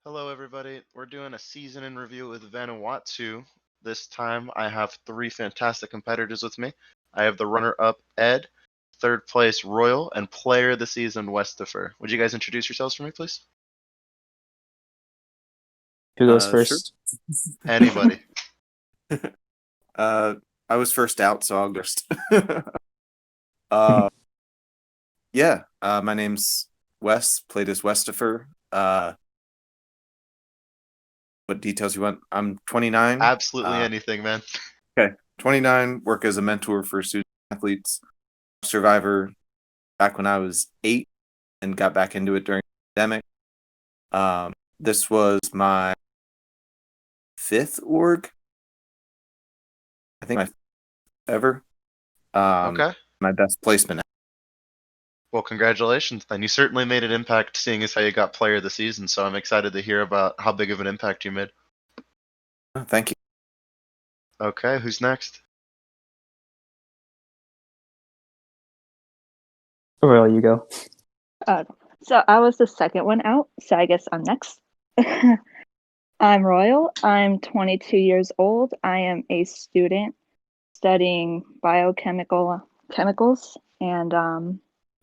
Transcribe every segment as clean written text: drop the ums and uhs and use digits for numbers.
Hello, everybody. We're doing a season in review with Vanuatu. This time, I have three fantastic competitors with me. I have the runner-up Ed, third place Royal, and player of the season Westifer. Would you guys introduce yourselves for me, please? Who goes Sure. first? Anybody. Uh, I was first out, so I'll go first. uh, yeah. My name's Wes. Played as Westifer. What details you want? I'm 29. Absolutely anything, man. Okay, 29. Work as a mentor for student athletes. Survivor. Back when I was 8, and got back into it during the pandemic. This was my 5th org. I think my ever. Okay. My best placement. Well, congratulations, then. You certainly made an impact, seeing as how you got player of the season, so I'm excited to hear about how big of an impact you made. Thank you. Okay, who's next? Royal, you go. Uh, so I was the second one out, so I guess I'm next. I'm Royal. I'm 22 years old. I am a student studying biochemical chemicals, and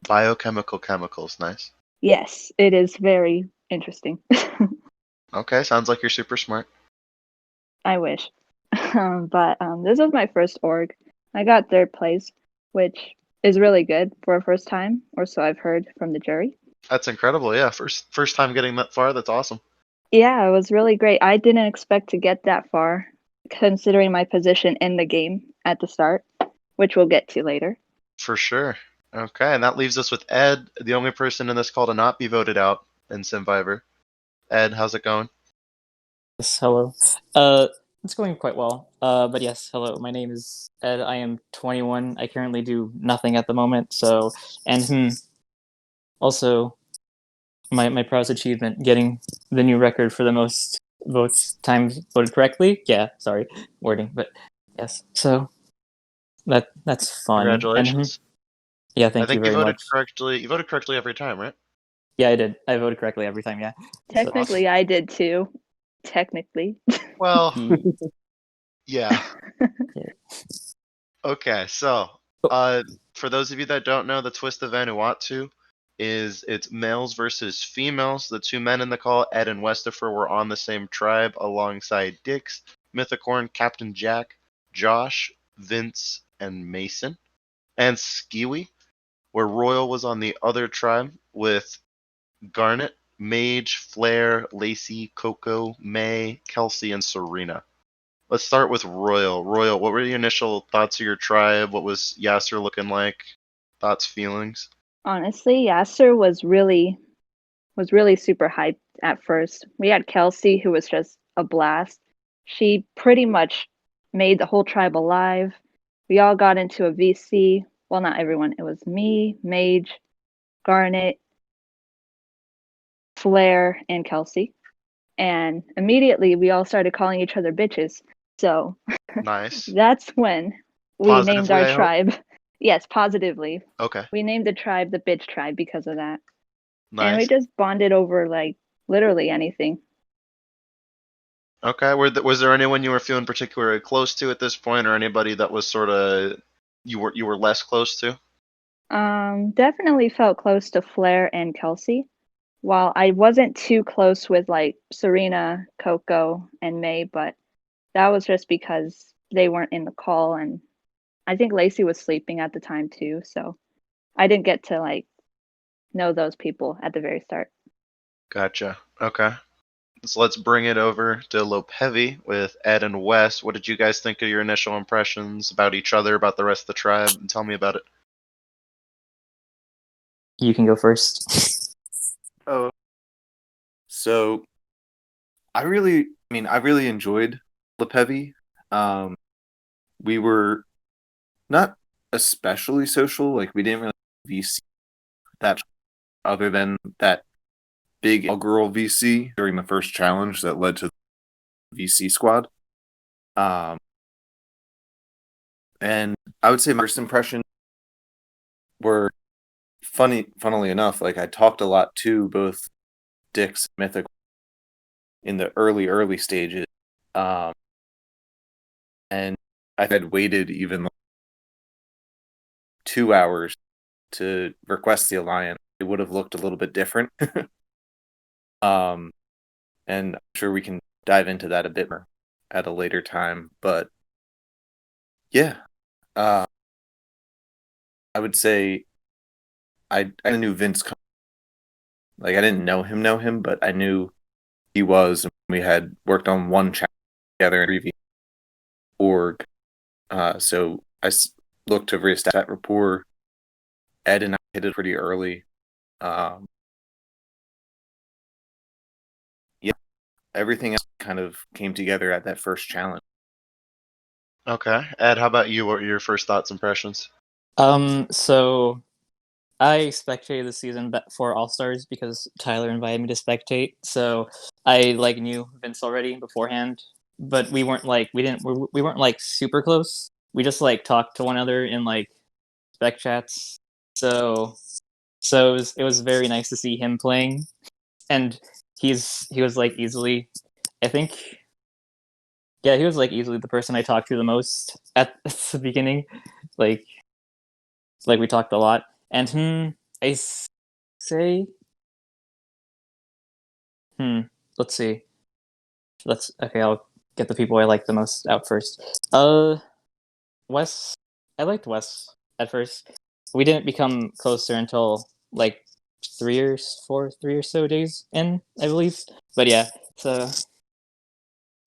Biochemical chemicals, nice. yes, it is very interesting. Okay, sounds like you're super smart. I wish, but this was my first org. I got third place, which is really good for a first time, or so I've heard from the jury. That's incredible, yeah. First time getting that far, that's awesome. Yeah, it was really great. I didn't expect to get that far, considering my position in the game at the start, which we'll get to later. For sure. Okay, and that leaves us with Ed, the only person in this call to not be voted out in Survivor. Ed, how's it going? Yes, hello. It's going quite well. But yes, hello. My name is Ed. I am 21. I currently do nothing at the moment. Also, my proudest achievement, getting the new record for the most votes times voted correctly. Yeah, sorry, wording, but yes. So that's fun. Congratulations. Yeah, I thank you think you very voted much. correctly. You voted correctly every time, right? Yeah, I did. I voted correctly every time. Yeah. So, Technically, I did too. Technically. Well, yeah. yeah. Okay, so uh, for those of you that don't know, the twist of Vanuatu is it's males versus females. The two men in the call, Ed and Westifer, were on the same tribe alongside Dix, Mythicorn, Captain Jack, Josh, Vince, and Mason, and Skiwi, where Royal was on the other tribe with Garnet, Mage, Flair, Lacey, Coco, May, Kelsey, and Serena. Let's start with Royal. Royal, what were your initial thoughts of your tribe? What was Yasser looking like? Thoughts, feelings? Honestly, Yasser was really super hyped at first. We had Kelsey, who was just a blast. She pretty much made the whole tribe alive. We all got into a VC. Well, not everyone. It was me, Mage, Garnet, Flair, and Kelsey. And immediately we all started calling each other bitches. So Nice. that's when we named Positively, our I hope? tribe. Yes, positively. Okay. We named the tribe the bitch tribe because of that. And we Nice. just bonded over like literally anything. Okay. Was there anyone you were feeling particularly close to at this point, or anybody that was sort of you were less close to? Definitely felt close to Flair and Kelsey. While I wasn't too close with like Serena, Coco, and May, but that was just because they weren't in the call, and I think Lacey was sleeping at the time too, so I didn't get to like know those people at the very start. Gotcha. Okay. So let's bring it over to Lopevi with Ed and Wes. What did you guys think of your initial impressions about each other, about the rest of the tribe? And tell me about it. You can go first. Oh, so I really enjoyed Lepevi. Um, we were not especially social. Like we didn't really VC that other than that big all-girl VC during the first challenge that led to the VC squad. Um, and I would say my first impression were funnily enough, like I talked a lot to both Dix and Mythic in the early stages. Um, and I had waited even like 2 hours to request the alliance, it would have looked a little bit different. um, and I'm sure we can dive into that a bit more at a later time. But yeah, uh, I would say I knew Vince. Like I didn't know him, but I knew he was. We had worked on one chapter together in Review org. So looked to reestablish that rapport. Ed and I hit it pretty early. Um, yeah, everything else kind of came together at that first challenge. Okay. Ed, how about you? What were your first thoughts, impressions? So I spectated the season for All Stars because Tyler invited me to spectate. So I like knew Vince already beforehand, but we weren't like super close. We just like talked to one another in like spec chats. So it was very nice to see him playing, and he was like easily, I think, yeah, he was like easily the person I talked to the most at the beginning. Like we talked a lot, and I say Hmm. Let's see. Let's okay. I'll get the people I like the most out first. Wes. I liked Wes at first. We didn't become closer until like 3 or so days in, I believe. But yeah. So,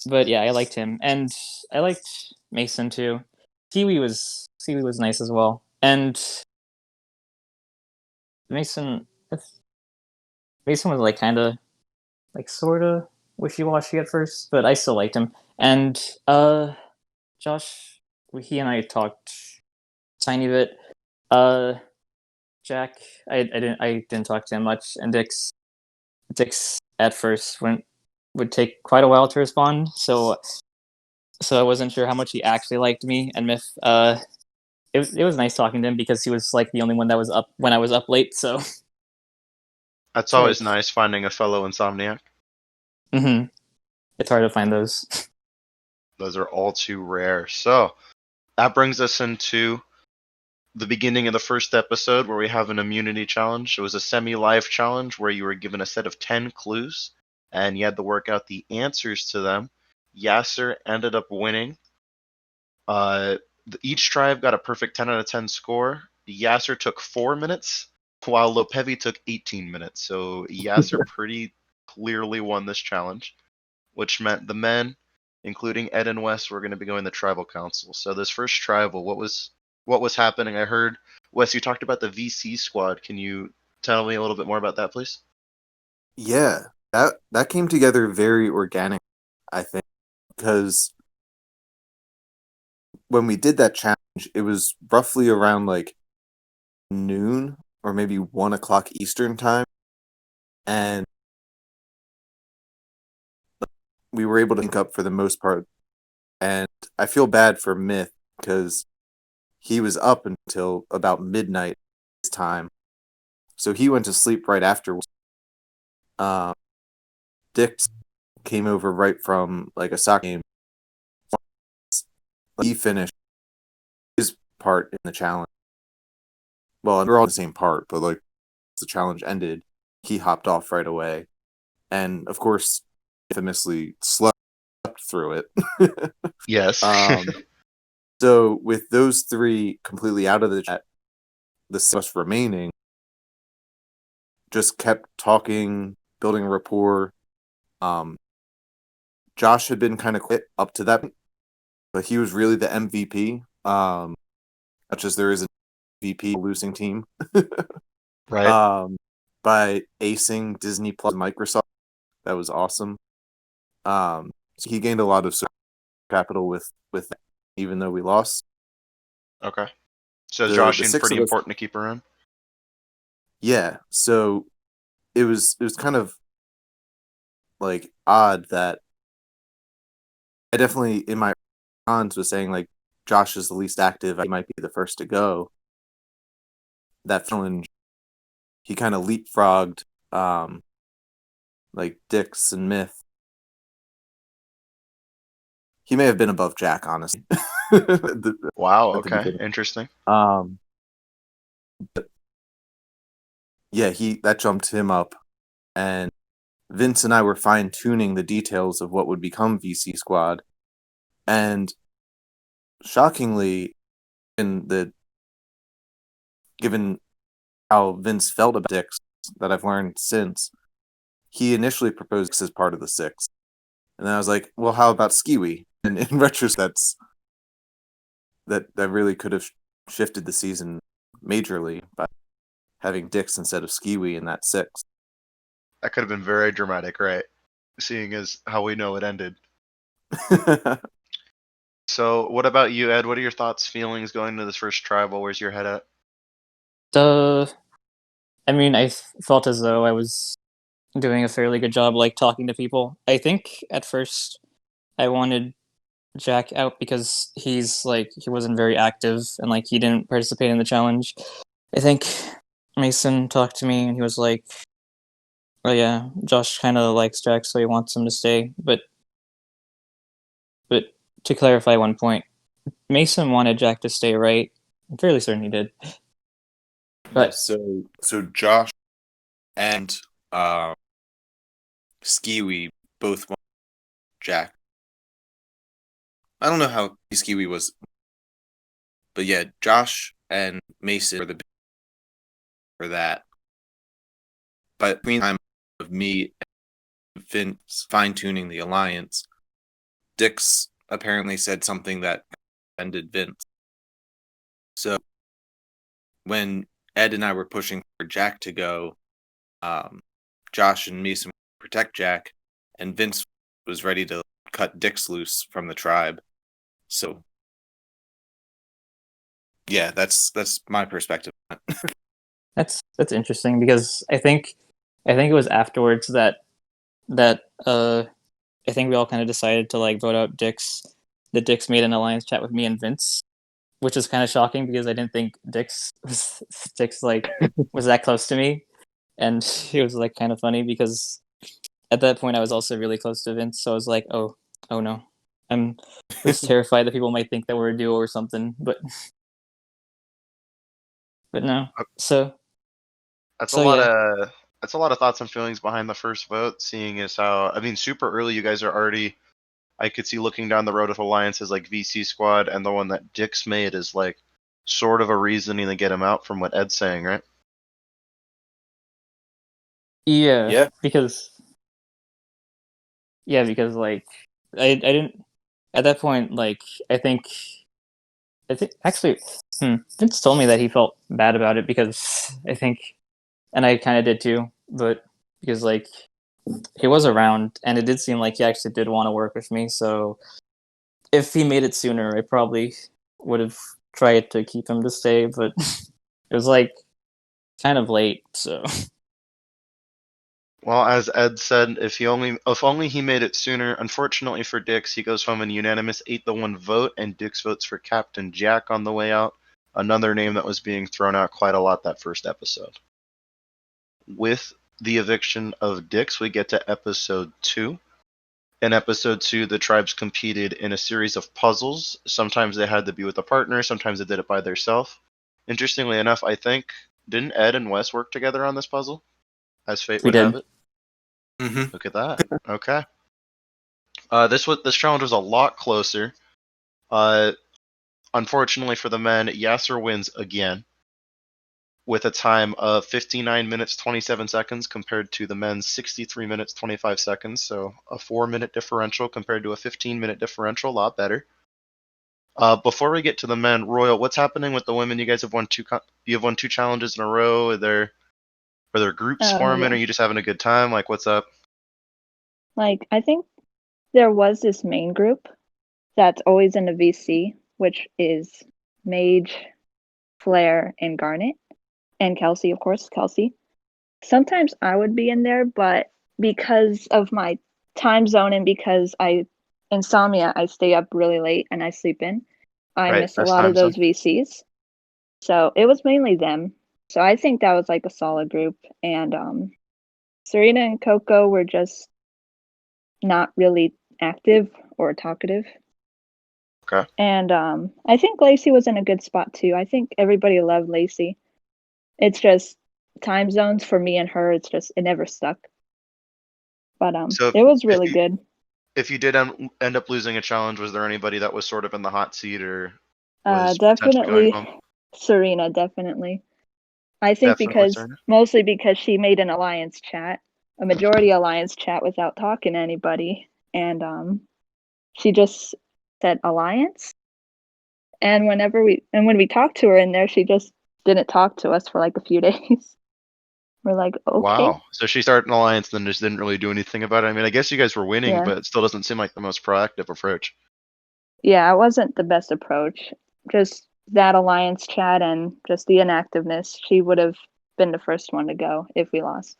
but yeah, I liked him, and I liked Mason too. Kiwi was nice as well, and Mason. Mason was like kind of like sort of wishy-washy at first, but I still liked him. And Josh, he and I talked tiny bit. Uh, Jack, I didn't talk to him much, and Dix at first would take quite a while to respond. So I wasn't sure how much he actually liked me. And Myth, it was nice talking to him because he was like the only one that was up when I was up late. So That's like, always nice finding a fellow insomniac. it's hard to find those. Those are all too rare. So that brings us into the beginning of the first episode where we have an immunity challenge. It was a semi-live challenge where you were given a set of 10 clues and you had to work out the answers to them. Yasser ended up winning. Each tribe got a perfect 10 out of 10 score. Yasser took 4 minutes while Lopevi took 18 minutes. So Yasser pretty clearly won this challenge, which meant the men, including Ed and Wes, were going to be going to tribal council. So this first tribal, what was happening? I heard Wes, you talked about the VC squad. Can you tell me a little bit more about that, please? Yeah, that came together very organic, I think, because when we did that challenge, it was roughly around like noon or maybe 1 o'clock Eastern time, and we were able to link up for the most part. And I feel bad for Myth because he was up until about midnight his time, so he went to sleep right afterwards. Um, Dix came over right from like a soccer game. He finished his part in the challenge. Well, we're all the same part, but like the challenge ended, he hopped off right away, and of course, infamously slept through it. Yes. So with those three completely out of the chat, the 6 of us remaining just kept talking, building rapport. Um, Josh had been kind of quiet up to that point, but he was really the MVP. Not just there is an MVP losing team. Right. By acing Disney Plus Microsoft. That was awesome. So he gained a lot of capital with that, even though we lost. Okay. So The Josh seemed 6 pretty of us, important to keep around. yeah. So it was kind of like odd that I definitely in my cons was saying like Josh is the least active. He might be the first to go. That challenge, he kind of leapfrogged like Dix and Myth He may have been above Jack, honestly. Wow. At the Okay. beginning. Interesting. But yeah, that jumped him up, and Vince and I were fine tuning the details of what would become VC Squad, and shockingly, given how Vince felt about Dix that I've learned since, he initially proposed Dix as part of the six, and then I was like, well, how about Skiwi? And in retrospect, that really could have shifted the season majorly by having Dix instead of Skiwi in that six. That could have been very dramatic, right? Seeing as how we know it ended. So, what about you, Ed? What are your thoughts, feelings going into this first tribal? Where's your head at? I mean, I felt as though I was doing a fairly good job, like talking to people. I think at first I wanted Jack out because he's like he wasn't very active and like he didn't participate in the challenge. I think Mason talked to me and he was like, "Oh yeah, Josh kind of likes Jack, so he wants him to stay." But to clarify one point, Mason wanted Jack to stay, right? I'm fairly certain he did. But so Josh and Skiwi both want Jack. I don't know how Skiwi was, but yeah, Josh and Mason were the big for that. But between the time of me and Vince fine tuning the alliance, Dix apparently said something that offended Vince. So when Ed and I were pushing for Jack to go, Josh and Mason would protect Jack, and Vince was ready to cut Dix loose from the tribe. So yeah, that's my perspective. that's interesting because I think it was afterwards that I think we all kind of decided to like vote out Dix. That Dix made an alliance chat with me and Vince, which is kind of shocking because I didn't think Dix was that close to me, and it was like kind of funny because at that point I was also really close to Vince, so I was like, oh no, I'm just terrified that people might think that we're a duo or something, but no. So That's a so lot yeah, of thoughts and feelings behind the first vote. Seeing as how super early you guys are already. I could see looking down the road with alliances like VC Squad, and the one that Dix made is like sort of a reasoning to get him out from what Ed's saying, right? yeah, because like I didn't at that point like I think actually Vince told me that he felt bad about it because I think and I kind of did too, but because like he was around and it did seem like he actually did want to work with me, so if he made it sooner I probably would have tried to keep him to stay, but it was like kind of late, so Well, as Ed said, if only he made it sooner. Unfortunately for Dix, he goes home in unanimous 8-1 vote, and Dix votes for Captain Jack on the way out. Another name that was being thrown out quite a lot that first episode. With the eviction of Dix, we get to episode 2. In episode 2, the tribes competed in a series of puzzles. Sometimes they had to be with a partner, sometimes they did it by themselves. Interestingly enough, I think, didn't Ed and Wes work together on this puzzle? As fate we would have did. it. Look at that. Okay. This challenge was a lot closer. Uh, Unfortunately for the men, Yasser wins again with a time of 59 minutes 27 seconds compared to the men's 63 minutes 25 seconds. So a 4-minute differential compared to a 15-minute differential, a lot better. Before we get to the men, Royal, what's happening with the women? You guys have won you have won 2 challenges in a row. Are there groups forming? Yeah. Are you just having a good time? Like, what's up? Like, I think there was this main group that's always in the VC, which is Mage, Flare, and Garnet, and Kelsey, of course, Kelsey. Sometimes I would be in there, but because of my time zone and because insomnia, I stay up really late and I sleep in. I Right, miss a best lot of time zone. those VCs. So it was mainly them. So I think that was like a solid group. And Serena and Coco were just not really active or talkative. Okay. And I think Lacey was in a good spot too. I think everybody loved Lacey. It's just time zones for me and her. It never stuck. But So it was if really you good. if you did end up losing a challenge, was there anybody that was sort of in the hot seat or was potentially going Definitely home? Serena, definitely. I think Definitely, because Serena. mostly because she made an alliance chat, a majority alliance chat without talking to anybody, and she just said alliance. And when we talked to her in there, she just didn't talk to us for like a few days. We're like, okay, Wow. So she started an alliance, then just didn't really do anything about it. I mean, I guess you guys were winning, yeah, but it still doesn't seem like the most proactive approach. yeah, it wasn't the best approach. Just that alliance chat and just the inactiveness. She would have been the first one to go if we lost.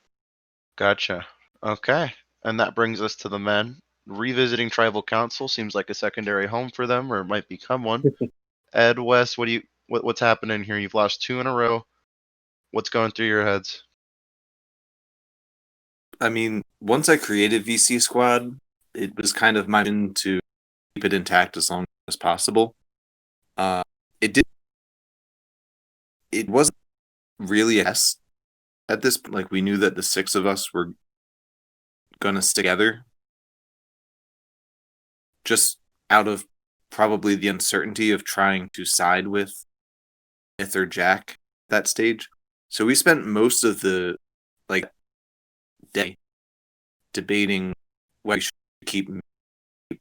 Gotcha. Okay. And that brings us to the men. Revisiting tribal council seems like a secondary home for them, or it might become one. Ed, Wes, what's happening here? You've lost two in a row. What's going through your heads? I mean, once I created VC Squad, it was kind of my mission to keep it intact as long as possible. Uh, it did. It wasn't really a test at this. Like we knew that the six of us were gonna stick together, just out of probably the uncertainty of trying to side with Myth or Jack at that stage. So we spent most of the like day debating whether we should keep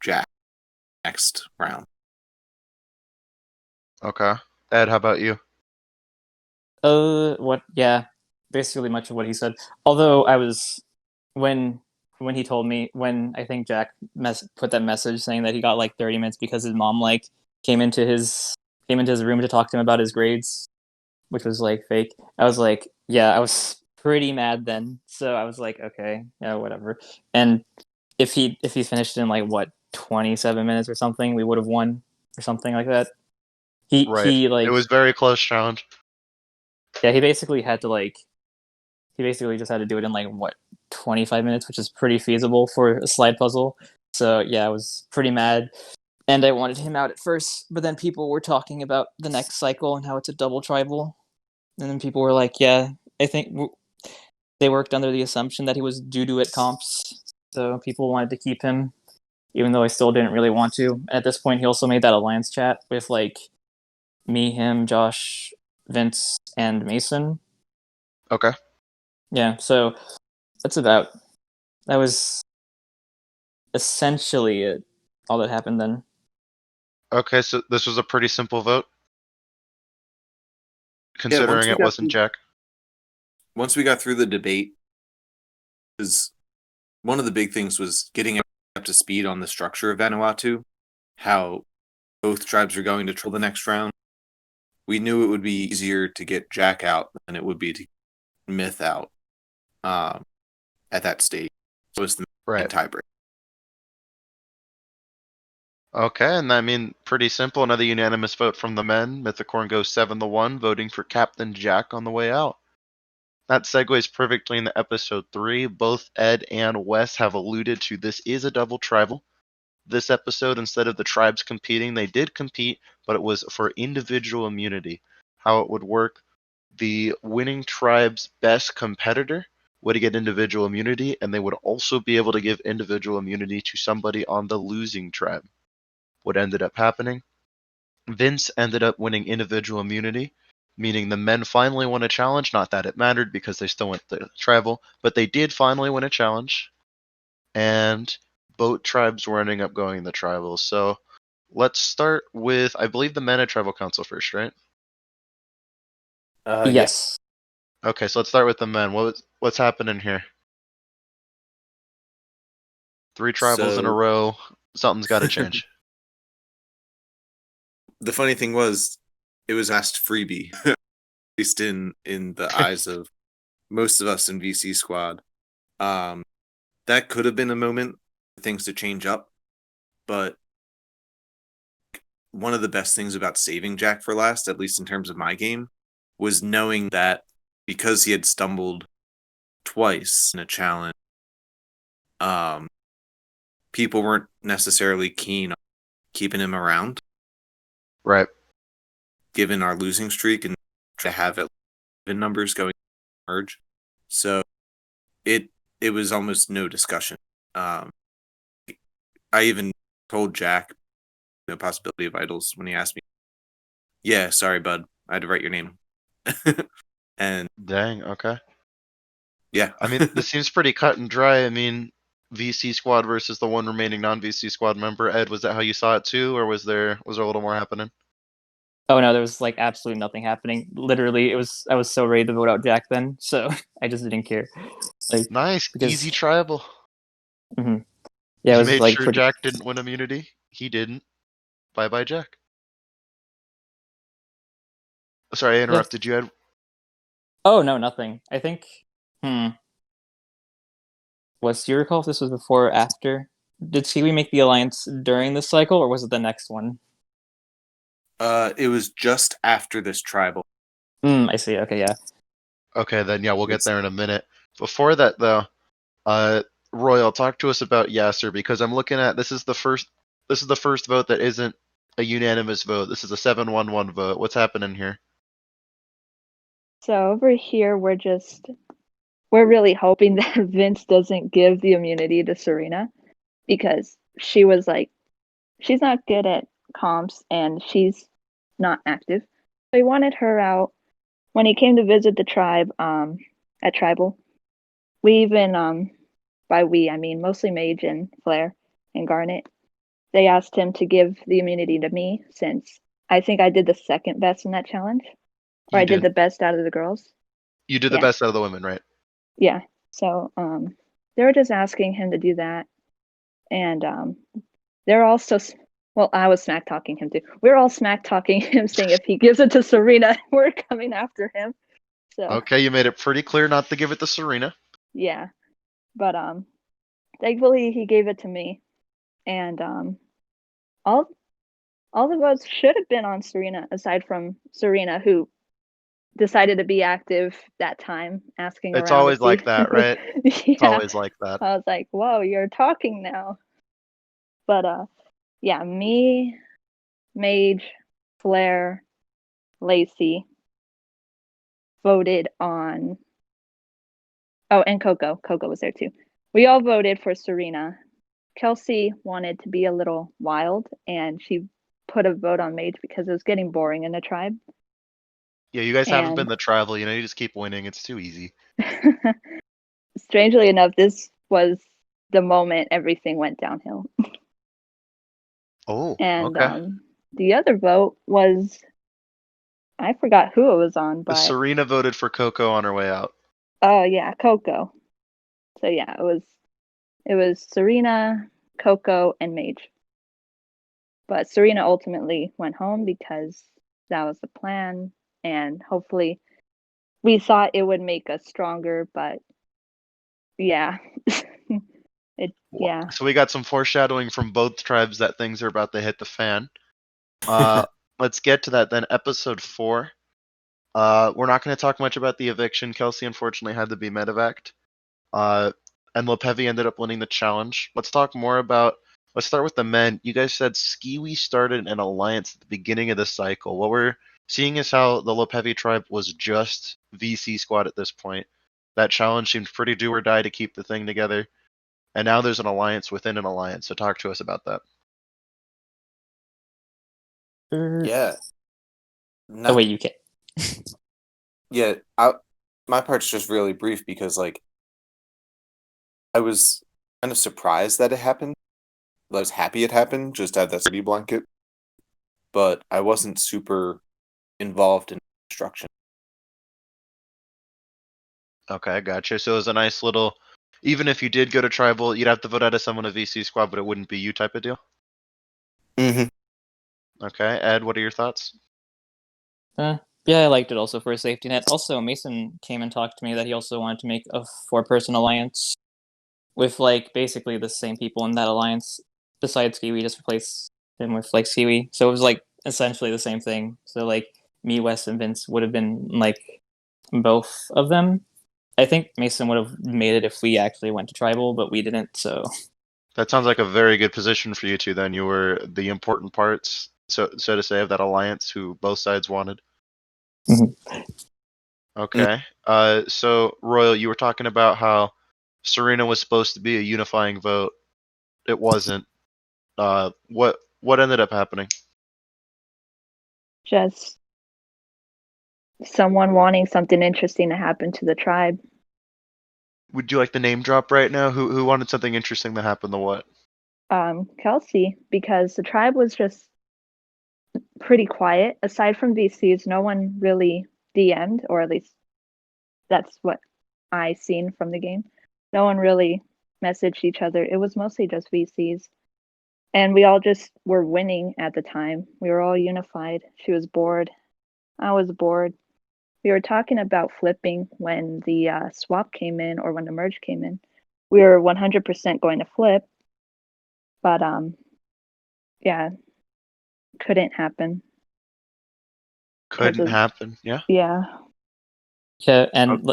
Jack next round. Okay. Ed, how about you? What? Yeah, basically much of what he said. Although I was when when he told me when I think Jack put that message saying that he got like 30 minutes because his mom like came into his room to talk to him about his grades, which was like fake. I was like, yeah, I was pretty mad then. So I was like, okay, yeah, whatever. And if he finished in like what 27 minutes or something, we would have won or something like that. Right. He It like was very close challenge. yeah, he basically had to like he basically just had to do it in like what 25 minutes, which is pretty feasible for a slide puzzle. So yeah, I was pretty mad, and I wanted him out at first, but then people were talking about the next cycle and how it's a double tribal, and then people were like, "Yeah, I think they worked under the assumption that he was due to at comps, so people wanted to keep him, even though I still didn't really want to." And at this point, he also made that alliance chat with like me, him, Josh, Vince, and Mason. Okay. Yeah, so that's about that was essentially it. All that happened then. Okay, so this was a pretty simple vote, Yeah, considering it wasn't Jack. once we got through the debate, is one of the big things was getting up to speed on the structure of Vanuatu, how both tribes are going to troll the next round. We knew it would be easier to get Jack out than it would be to get Myth out at that stage. So it's the main Right. tiebreaker. Okay, and I mean, pretty simple. Another unanimous vote from the men. Mythicorn goes 7-1, voting for Captain Jack on the way out. That segues perfectly into episode 3. Both Ed and Wes have alluded to this is a double tribal. This episode, instead of the tribes competing, they did compete, but it was for individual immunity. How it would work: the winning tribe's best competitor would get individual immunity, and they would also be able to give individual immunity to somebody on the losing tribe. What ended up happening: Vince ended up winning individual immunity, meaning the men finally won a challenge. Not that it mattered because they still went the tribal, but they did finally win a challenge, and both tribes were ending up going the tribal. So let's start with, I believe, the men at tribal council first, right? Yeah. Yes. Okay, so let's start with the men. What's happening here? Three tribals in a So row. Something's got to change. the funny thing was, it was asked freebie, at least in the eyes of most of us in VC Squad. That could have been a moment for things to change up, but one of the best things about saving Jack for last, at least in terms of my game, was knowing that because he had stumbled twice in a challenge, people weren't necessarily keen on keeping him around. Right. given our losing streak and to have it in numbers going merge. So it was almost no discussion. I even told Jack the possibility of idols when he asked me. Yeah, sorry, bud. I had to write your name. And Dang. Okay. yeah, I mean, this seems pretty cut and dry. I mean, VC squad versus the one remaining non-VC squad member. Ed, was that how you saw it too, or was there a little more happening? Oh no, there was like absolutely nothing happening. Literally, I was so ready to vote out Jack then, so I just didn't care. Like Nice, easy because tribal. mhm. Yeah, it You was made like sure pretty. Jack didn't win immunity. He didn't. Bye bye, Jack. Sorry, I Yeah. interrupted you, Ed. Oh no, nothing. I think. Hmm. Do you recall if this was before or after? Did Kiwi make the alliance during this cycle, or was it the next one? it was just after this tribal. I see. Okay, yeah. Okay, then yeah, we'll get It's, there in a minute. Before that, though, Royal, talk to us about Yasser because I'm looking at this is the first vote that isn't a unanimous vote. This is a 7-1-1 vote. What's happening here? So over here, we're really hoping that Vince doesn't give the immunity to Serena because she was like, she's not good at comps and she's not active. So he wanted her out when he came to visit the tribe at Tribal. We even, by we, I mean mostly Mage and Flare and Garnet. They asked him to give the immunity to me since I think I did the second best in that challenge, or You I did did. the best out of the girls. You did the Yeah, best out of the women, right? yeah. So they were just asking him to do that, and they're also well, I was smack talking him too. We're all smack talking him, saying if he gives it to Serena, we're coming after him. So Okay, you made it pretty clear not to give it to Serena. yeah, but thankfully he gave it to me, and all all the votes should have been on Serena, aside from Serena, who decided to be active that time, asking It's around to always see. like that, right? It's Yeah, always like that. I was like, whoa, you're talking now. But yeah, me, Mage, Flare, Lacey voted on. Oh, and Coco. Coco was there too. We all voted for Serena. Kelsey wanted to be a little wild, and she put a vote on Mage because it was getting boring in the tribe. Yeah, you guys haven't been And the tribal. You just keep winning. It's too easy. strangely enough, this was the moment everything went downhill. Oh, And okay. the other vote was, I forgot who it was on, but Serena voted for Coco on her way out. oh yeah, Coco. So yeah, it was Serena, Coco, and Mage. But Serena ultimately went home because that was the plan, and hopefully we thought it would make us stronger, but yeah. Yeah. So we got some foreshadowing from both tribes that things are about to hit the fan. Uh, let's get to that then. Episode 4. We're not going to talk much about the eviction. Kelsey unfortunately had to be medevaced. And Lopevi ended up winning the challenge. Let's talk more about. Let's start with the men. You guys said Skiwi started an alliance at the beginning of the cycle. What we're seeing is how the Lopevi tribe was just VC squad at this point. That challenge seemed pretty do or die to keep the thing together. And now there's an alliance within an alliance. So talk to us about that. yeah. Oh wait, you can. Yeah, my part's just really brief because like I was kind of surprised that it happened. I was happy it happened, just to have that city blanket, but I wasn't super involved in construction. Okay, gotcha. So it was a nice little. Even if you did go to tribal, you'd have to vote out of someone a VC squad, but it wouldn't be you type of deal. Mm-hmm. Okay, Ed, what are your thoughts? Yeah, I liked it also for a safety net. Also, Mason came and talked to me that he also wanted to make a 4-person alliance with like basically the same people in that alliance. Besides Kiwi, just replace him with like Kiwi. So it was like essentially the same thing. So like me, Wes, and Vince would have been like both of them. I think Mason would have made it if we actually went to tribal, but we didn't. So That sounds like a very good position for you two. Then you were the important parts. so to say, of that alliance who both sides wanted. Mhm. Okay. So Royal, you were talking about how Serena was supposed to be a unifying vote. It wasn't. What ended up happening? Just someone wanting something interesting to happen to the tribe. Would you like the name drop right now? Who wanted something interesting to happen to what? Kelsey, because the tribe was just pretty quiet. Aside from VCs, no one really DM'd, or at least that's what I seen from the game. No one really messaged each other. It was mostly just VCs. And we all just were winning at the time. We were all unified. She was bored. I was bored. We were talking about flipping when the swap came in, or when the merge came in. We were 100% going to flip, but yeah, couldn't happen. Couldn't happen. Yeah. Yeah. Yeah, and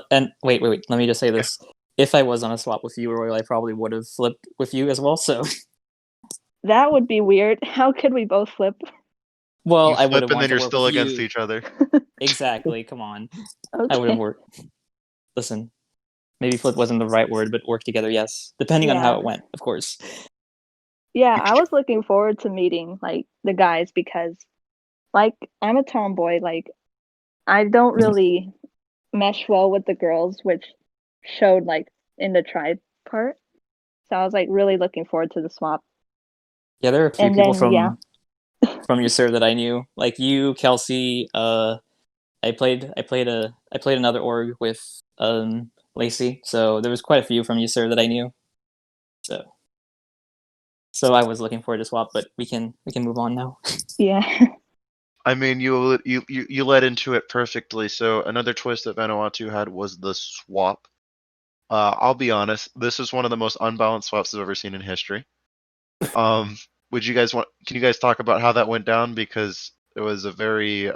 wait. Let me just say this: if I was on a swap with you, Royal, I probably would have flipped with you as well. So, That would be weird. How could we both flip? well, You I would flip have and wanted then to you're work still with against you. each other. Exactly. Come on, I would have Okay. worked. Listen, maybe flip wasn't the right word, but work together, yes. Depending on how Yeah. it went, of course. Yeah, I was looking forward to meeting like the guys because like I'm a tomboy, like I don't really mesh well with the girls, which showed like in the tribe part. So I was like really looking forward to the swap. Yeah, there are a few And people then yeah, from your server that I knew, like you, Kelsey. I played another org with Lacey, so there was quite a few from your server that I knew. So I was looking forward to swap, but we can move on now. yeah. I mean, you led into it perfectly. So another twist that Vanuatu had was the swap. I'll be honest, this is one of the most unbalanced swaps I've ever seen in history. Would you guys want? Can you guys talk about how that went down? Because it was a very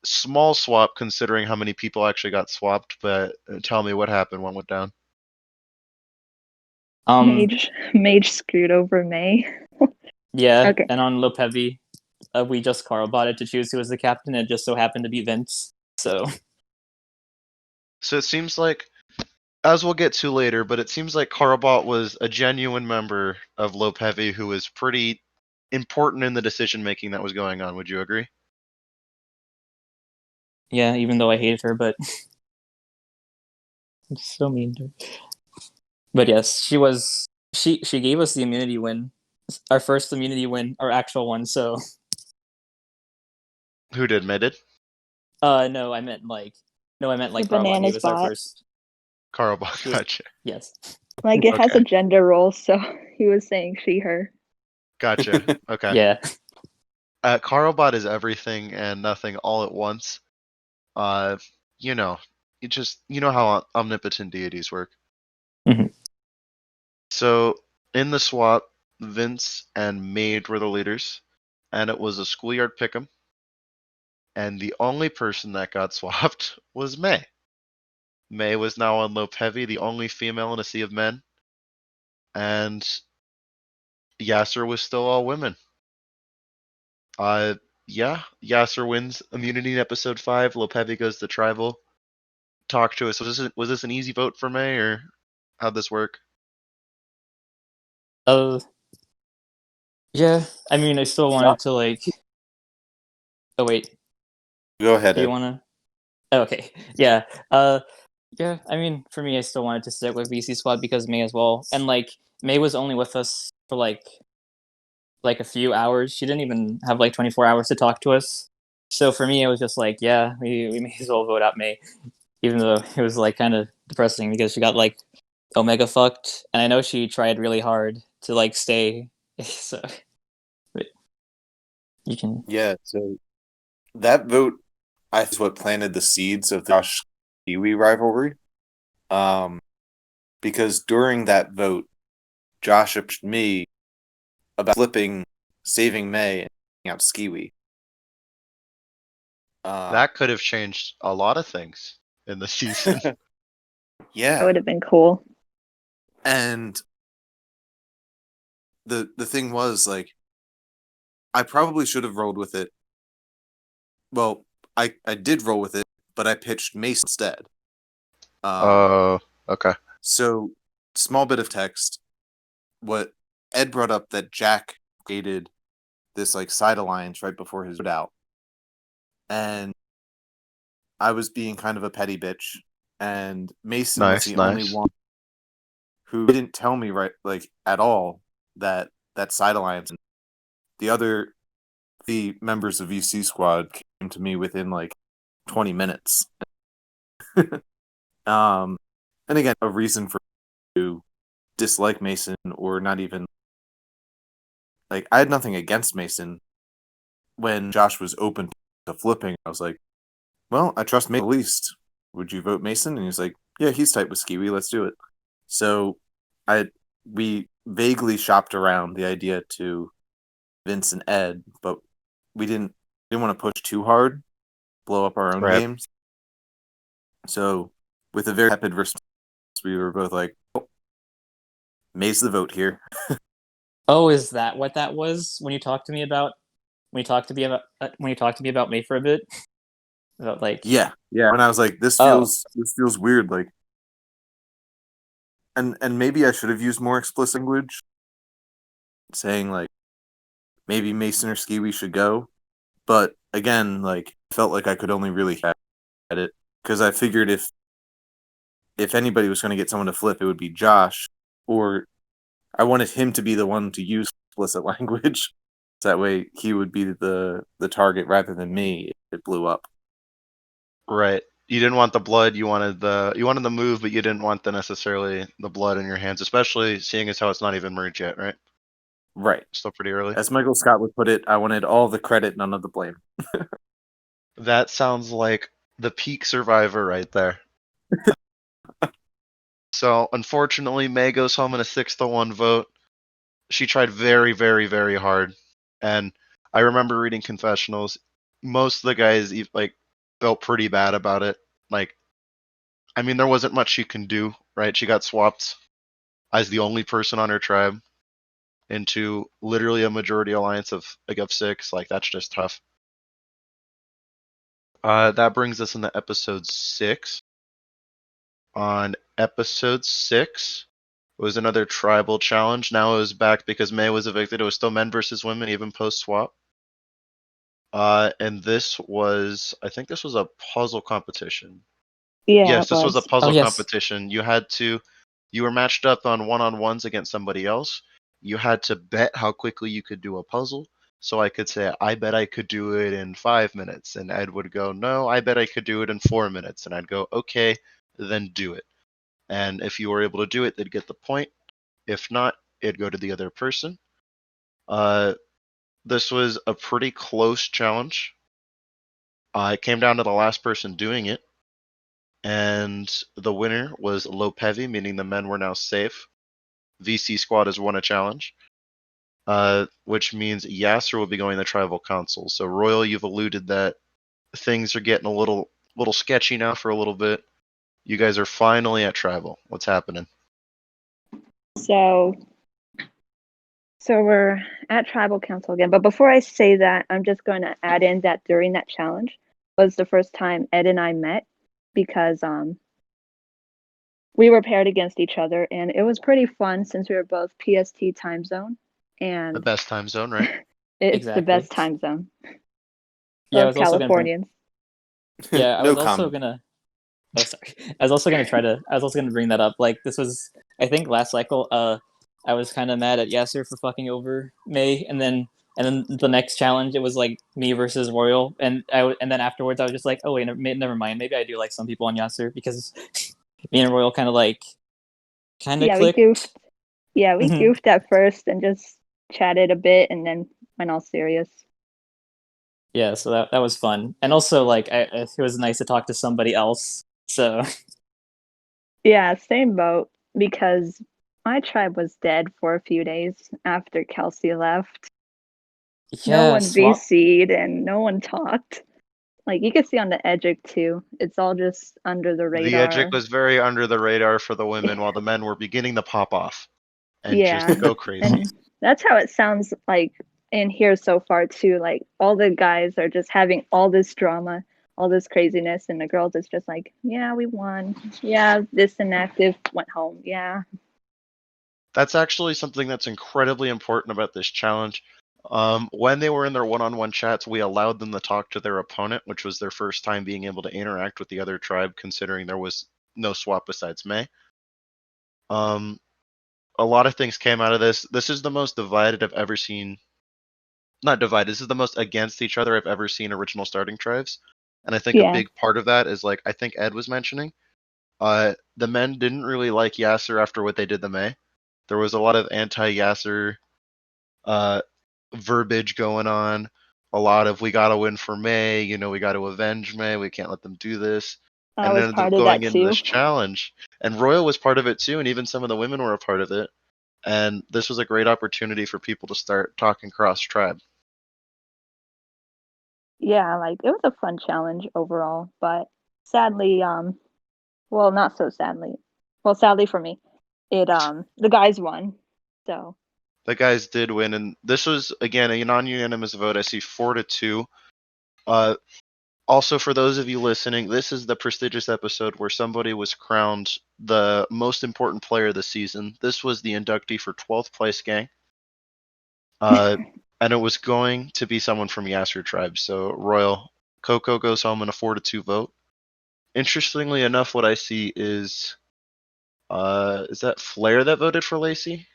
small swap considering how many people actually got swapped. But tell me what happened. What went down? Mage screwed over May. Yeah, Okay. and on Lopevi, we just Carl bought it to choose who was the captain. It just so happened to be Vince. So So it seems like, as we'll get to later, but it seems like Carlbot was a genuine member of Lopevi who was pretty important in the decision making that was going on. Would you agree? yeah, even though I hated her, but I'm so mean to her. But yes, she was. She gave us the immunity win, our first immunity win, our actual one. So Who did? May did? no, I meant like no, I meant The like Carlbot gave bananas us our bot. first. Carlbot, She was gotcha. yes. Like it has a Okay, gender role, so he was saying she, her. gotcha. Okay. Yeah. Carlbot is everything and nothing all at once. Uh, you know, you know how omnipotent deities work. Mhm. So in the swap, Vince and Maid were the leaders, and it was a schoolyard pick'em. And the only person that got swapped was May. May was now on Lope Heavy, the only female in a sea of men, and Yasser was still all women. Yeah, Yasser wins immunity in episode 5. Lope Heavy goes to tribal. Talk to us. Was this an easy vote for May, or how'd this work? Uh, yeah. I mean, I still wanted to like. Oh wait, Go ahead, do you Ed. want to? Oh, okay. Yeah. Uh, yeah. I mean, for me, I still wanted to stick with VC Squad because May as well, and like May was only with us for like a few hours. She didn't even have like 24 hours to talk to us. So for me, it was just like, yeah, we may as well vote out May, even though it was like kind of depressing because she got like Omega fucked, and I know she tried really hard to like stay. So but you can, Yeah, so that vote, I think, is what planted the seeds of the Josh Kiwi rivalry. Um, because during that vote, Josh approached me about flipping, saving May, and taking out Skiwi. That could have changed a lot of things in the season. That Yeah, would have been cool. and the thing was like I probably should have rolled with it. Well, I did roll with it, but I pitched Mace instead. Oh, okay. So, small bit of text. What Ed brought up that Jack created this like side alliance right before his out, and I was being kind of a petty bitch, and Mason was Nice, the only nice. one who didn't tell me right like at all that side alliance. And the members of VC Squad came to me within like 20 minutes. And again, a reason for to dislike Mason or not even like I had nothing against Mason. When Josh was open to flipping, I was like, well, I trust Mason the least. Would you vote Mason? And he's like, yeah, he's tight with Skiwi. Let's do it. So we vaguely shopped around the idea to Vince and Ed, but we didn't want to push too hard, blow up our own Right. games. So with a very tepid response, we were both like, oh, May's the vote here. Oh, is that what that was when you talked to me about May for a bit? About like Yeah. And I was like, this feels weird, like, and maybe I should have used more explicit language, saying like maybe Mason or Skiwi should go, but again, like, felt like I could only really at it because I figured if anybody was going to get someone to flip, it would be Josh, or I wanted him to be the one to use explicit language. So that way he would be the target rather than me if it blew up. Right. You didn't want the blood. You wanted the move, but you didn't want necessarily the blood in your hands, especially seeing as how it's not even merged yet, right? Right. Still pretty early. As Michael Scott would put it, I wanted all the credit, none of the blame. That sounds like the peak Survivor right there. So unfortunately, May goes home in a 6-1 vote. She tried very, very, very hard, and I remember reading confessionals. Most of the guys like felt pretty bad about it. Like, I mean, there wasn't much she can do, right? She got swapped as the only person on her tribe into literally a majority alliance of 6. Like, that's just tough. That brings us into episode 6. On episode 6 was another tribal challenge. Now it was back because May was evicted. It was still men versus women, even post swap. And I think this was a puzzle competition. Yeah, Yes, it this was a was. puzzle yes. competition. You were matched up on one-on-ones against somebody else. You had to bet how quickly you could do a puzzle. So I could say, I bet I could do it in 5 minutes. And Ed would go, no, I bet I could do it in 4 minutes. And I'd go, okay, then do it. And if you were able to do it, they'd get the point. If not, it'd go to the other person. This was a pretty close challenge. It came down to the last person doing it. And the winner was Lopevi, meaning the men were now safe. VC Squad has won a challenge, which means Yasser will be going to tribal council. So Royal, you've alluded that things are getting a little sketchy now for a little bit. You guys are finally at tribal. What's happening? So we're at tribal council again. But before I say that, I'm just going to add in that during that challenge was the first time Ed and I met because we were paired against each other, and it was pretty fun since we were both PST time zone, and The best time zone, right? it's the Exactly. best time zone. Yeah, I Of was also gonna bring. Californians. Yeah, I No was also comment. gonna. Oh, sorry. I was also gonna bring that up. Like, this was, I think, last cycle. I was kind of mad at Yasser for fucking over May, and then the next challenge it was like me versus Royal, and and then afterwards I was just like, oh wait, never mind. Maybe I do like some people on Yasser because me and Royal kind of Yeah, we clicked. goofed. Yeah, we Mhm. goofed at first and just chatted a bit, and then went all serious. Yeah, so that was fun, and also like it was nice to talk to somebody else. So Yeah, same boat because my tribe was dead for a few days after Kelsey left. No yeah, one swap. VC'd and no one talked. Like you can see on the Edgic too, it's all just under the The Edgic radar. was very under the radar for the women, while the men were beginning to pop off and Yeah, just go crazy. and that's how it sounds like in here so far too. Like all the guys are just having all this drama, all this craziness, and the girls is just like, yeah, we won. Yeah, this inactive went home. Yeah. That's actually something that's incredibly important about this challenge. When they were in their one-on-one chats, we allowed them to talk to their opponent, which was their first time being able to interact with the other tribe, considering there was no swap besides May. A lot of things came out of this. This is the most divided I've ever seen. Not divided. This is the most against each other I've ever seen original starting tribes. And I think a Yeah. big part of that is, like, I think Ed was mentioning, the men didn't really like Yasser after what they did to May. There was a lot of anti-Yasser verbiage going on. A lot of, we gotta win for May, we gotta avenge May, we can't let them do this. I And it was ended up part of going that into too. this challenge. And Royal was part of it too, and even some of the women were a part of it. And this was a great opportunity for people to start talking cross tribe. Yeah, like it was a fun challenge overall, but sadly, well, not so sadly. Well, sadly for me, the guys won. So The guys did win, and this was again a non-unanimous vote. I see 4-2. Uh, Also, for those of you listening, this is the prestigious episode where somebody was crowned the most important player of the season. This was the inductee for 12th place gang. And it was going to be someone from Yasser tribe. So Royal Coco goes home in a 4-2 vote. Interestingly enough, what I see is that Flair that voted for Lacey?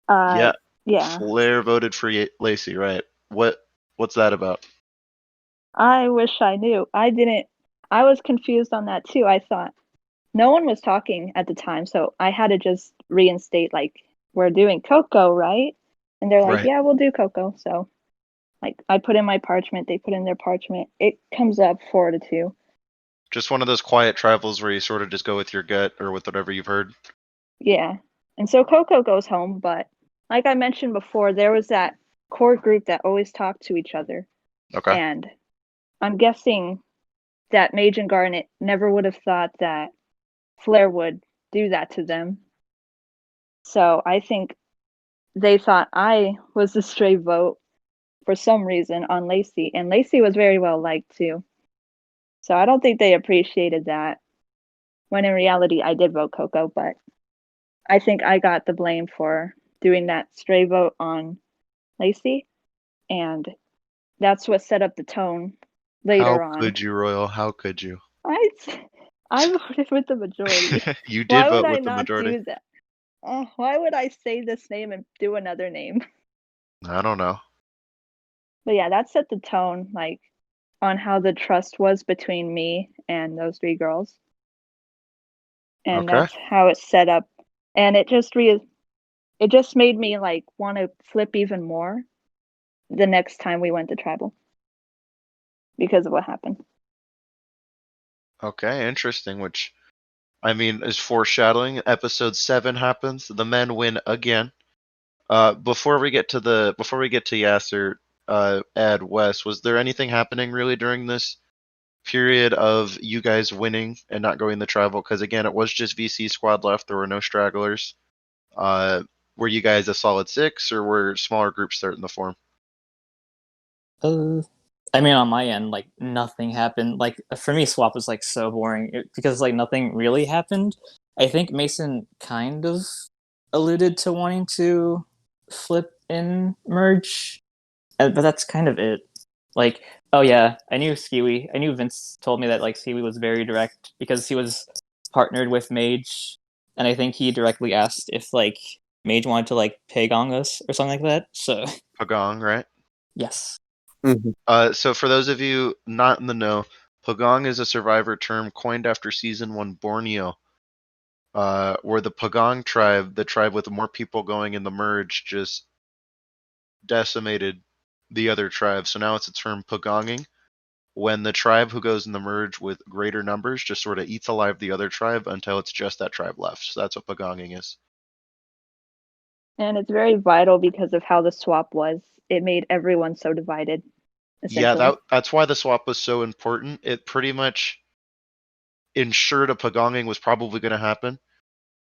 Yeah, yeah, Flair voted for Lacey, right? What's that about? I wish I knew. I didn't. I was confused on that too. I thought no one was talking at the time, so I had to just reinstate like we're doing Coco, right? And they're like, Right. yeah, we'll do Coco. So like I put in my parchment, they put in their parchment. It comes up 4-2. Just one of those quiet travels where you sort of just go with your gut or with whatever you've heard. Yeah. And so Coco goes home, but like I mentioned before, there was that core group that always talked to each other. Okay. And I'm guessing that Mage and Garnet never would have thought that Flair would do that to them. So I think they thought I was the stray vote for some reason on Lacey, and Lacey was very well liked too. So I don't think they appreciated that. When in reality, I did vote Coco, but I think I got the blame for doing that stray vote on Lacey, and that's what set up the tone later How on. could you, Royal? How could you? I I voted with the majority. You did Why would vote I with the not majority. do that? Why would I say this name and do another name? I don't know. But yeah, that set the tone, like on how the trust was between me and those three girls, and Okay. that's how it's set up. And it just made me like want to flip even more the next time we went to tribal because of what happened. Okay, interesting. Which, I mean, is foreshadowing. Episode 7 happens. The men win again. Before we get to Yasser, Ed, Wes, was there anything happening really during this period of you guys winning and not going the tribal? Because again, it was just VC squad left. There were no stragglers. Were you guys a solid 6, or were smaller groups starting to form? I mean, on my end, like nothing happened. Like for me, swap was like so boring because like nothing really happened. I think Mason kind of alluded to wanting to flip and merge, but that's kind of it. Like, oh yeah, I knew Skiwi. I knew Vince told me that like Skiwi was very direct because he was partnered with Mage, and I think he directly asked if like Mage wanted to like pegong us or something like that. So Pagong, right? yes. So for those of you not in the know, Pagong is a survivor term coined after season 1 Borneo, where the Pagong tribe, the tribe with more people going in the merge, just decimated the other tribes. So now it's a term Pagonging, when the tribe who goes in the merge with greater numbers just sort of eats alive the other tribe until it's just that tribe left. So that's what Pagonging is. And it's very vital because of how the swap was. It made everyone so divided, Yeah, essentially. that's why the swap was so important. It pretty much ensured a Pagonging was probably going to happen.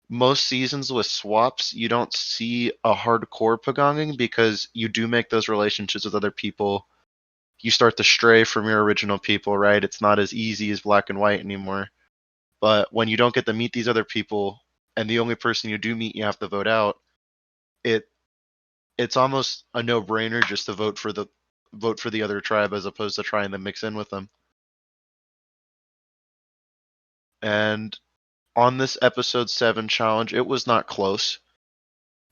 most seasons with swaps, you don't see a hardcore pagonging because you do make those relationships with other people. You start to stray from your original people, right? It's not as easy as black and white anymore. But when you don't get to meet these other people, and the only person you do meet you have to vote out, it it's almost a no-brainer just to vote for the other tribe as opposed to trying to mix in with them. And on this episode 7 challenge, it was not close.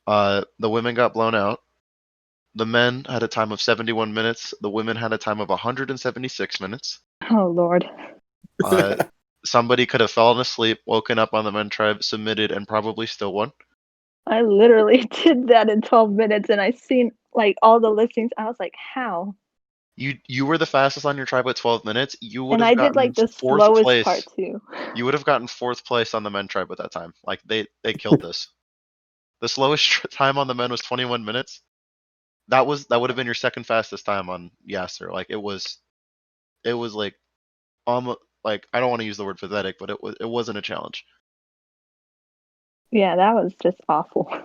The women got blown out. The men had a time of 71 minutes. The women had a time of 176 minutes. Oh Lord. Uh, somebody could have fallen asleep, woken up on the men tribe, submitted, and probably still won. I literally did that in 12 minutes and I seen like all the listings. I was like, how? You were the fastest on your tribe with 12 minutes. You would And have I did gotten like the fourth slowest place. part too. You would have gotten fourth place on the men tribe with that time. Like they killed this. The slowest time on the men was 21 minutes. That would have been your second fastest time on Yasser. Like it was like almost like I don't want to use the word pathetic, but it wasn't a challenge. Yeah, that was just awful. No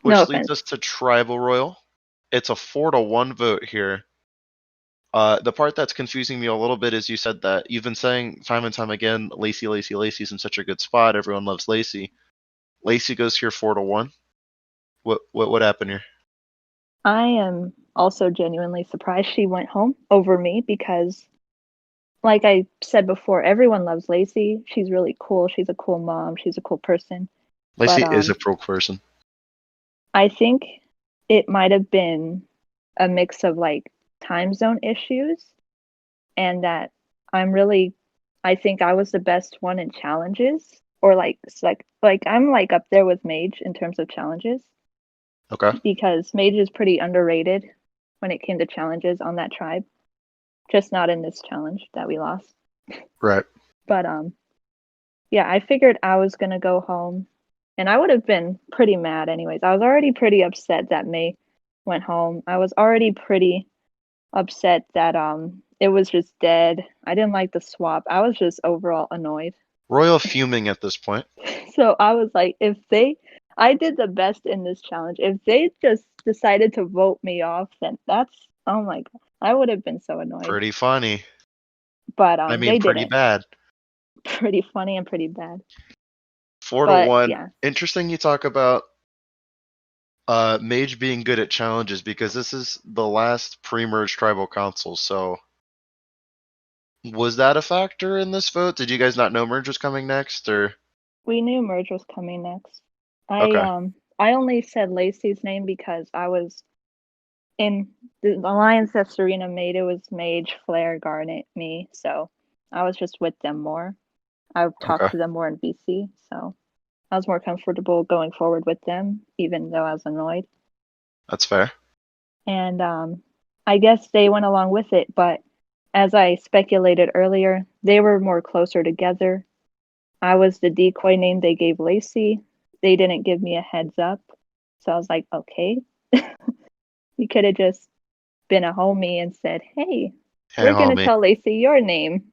Which leads offense. us to Tribal Royal. It's a 4-1 vote here. The part that's confusing me a little bit is you said that you've been saying time and time again, Lacey's in such a good spot. Everyone loves Lacey. Lacey goes here 4-1. What happened here? I am also genuinely surprised she went home over me because, like I said before, everyone loves Lacey. She's really cool. She's a cool mom. She's a cool person. Lacey But is a pro person. I think it might have been a mix of like time zone issues and that I'm really I think I was the best one in challenges or like I'm like up there with Mage in terms of challenges Okay. because Mage is pretty underrated when it came to challenges on that tribe. Just not in this challenge that we lost. Right. But yeah, I figured I was going to go home and I would have been pretty mad anyways. I was already pretty upset that May went home. I was already pretty upset that it was just dead. I didn't like the swap. I was just overall annoyed. Royal fuming at this point. So I was like, I did the best in this challenge. If they just decided to vote me off, then that's, oh my God, I would have been so annoyed. Pretty funny. But I mean, they pretty didn't. bad. Pretty funny and pretty bad. 4-1. Yeah. Interesting you talk about Mage being good at challenges because this is the last pre-merge tribal council. So was that a factor in this vote? Did you guys not know merge was coming next, or We knew Merge was coming next. okay? I only said Lacey's name because I was in the alliance that Serena made. It was Mage, Flare, Garnet, me. So I was just with them more. I Okay, talked to them more in BC, so I was more comfortable going forward with them, even though I was annoyed. that's fair. And I guess they went along with it, but as I speculated earlier, they were more closer together. I was the decoy name they gave Lacey. They didn't give me a heads up. So I was like, okay. You could have just been a homie and said, hey, Hey, we're going to homie. tell Lacey your name.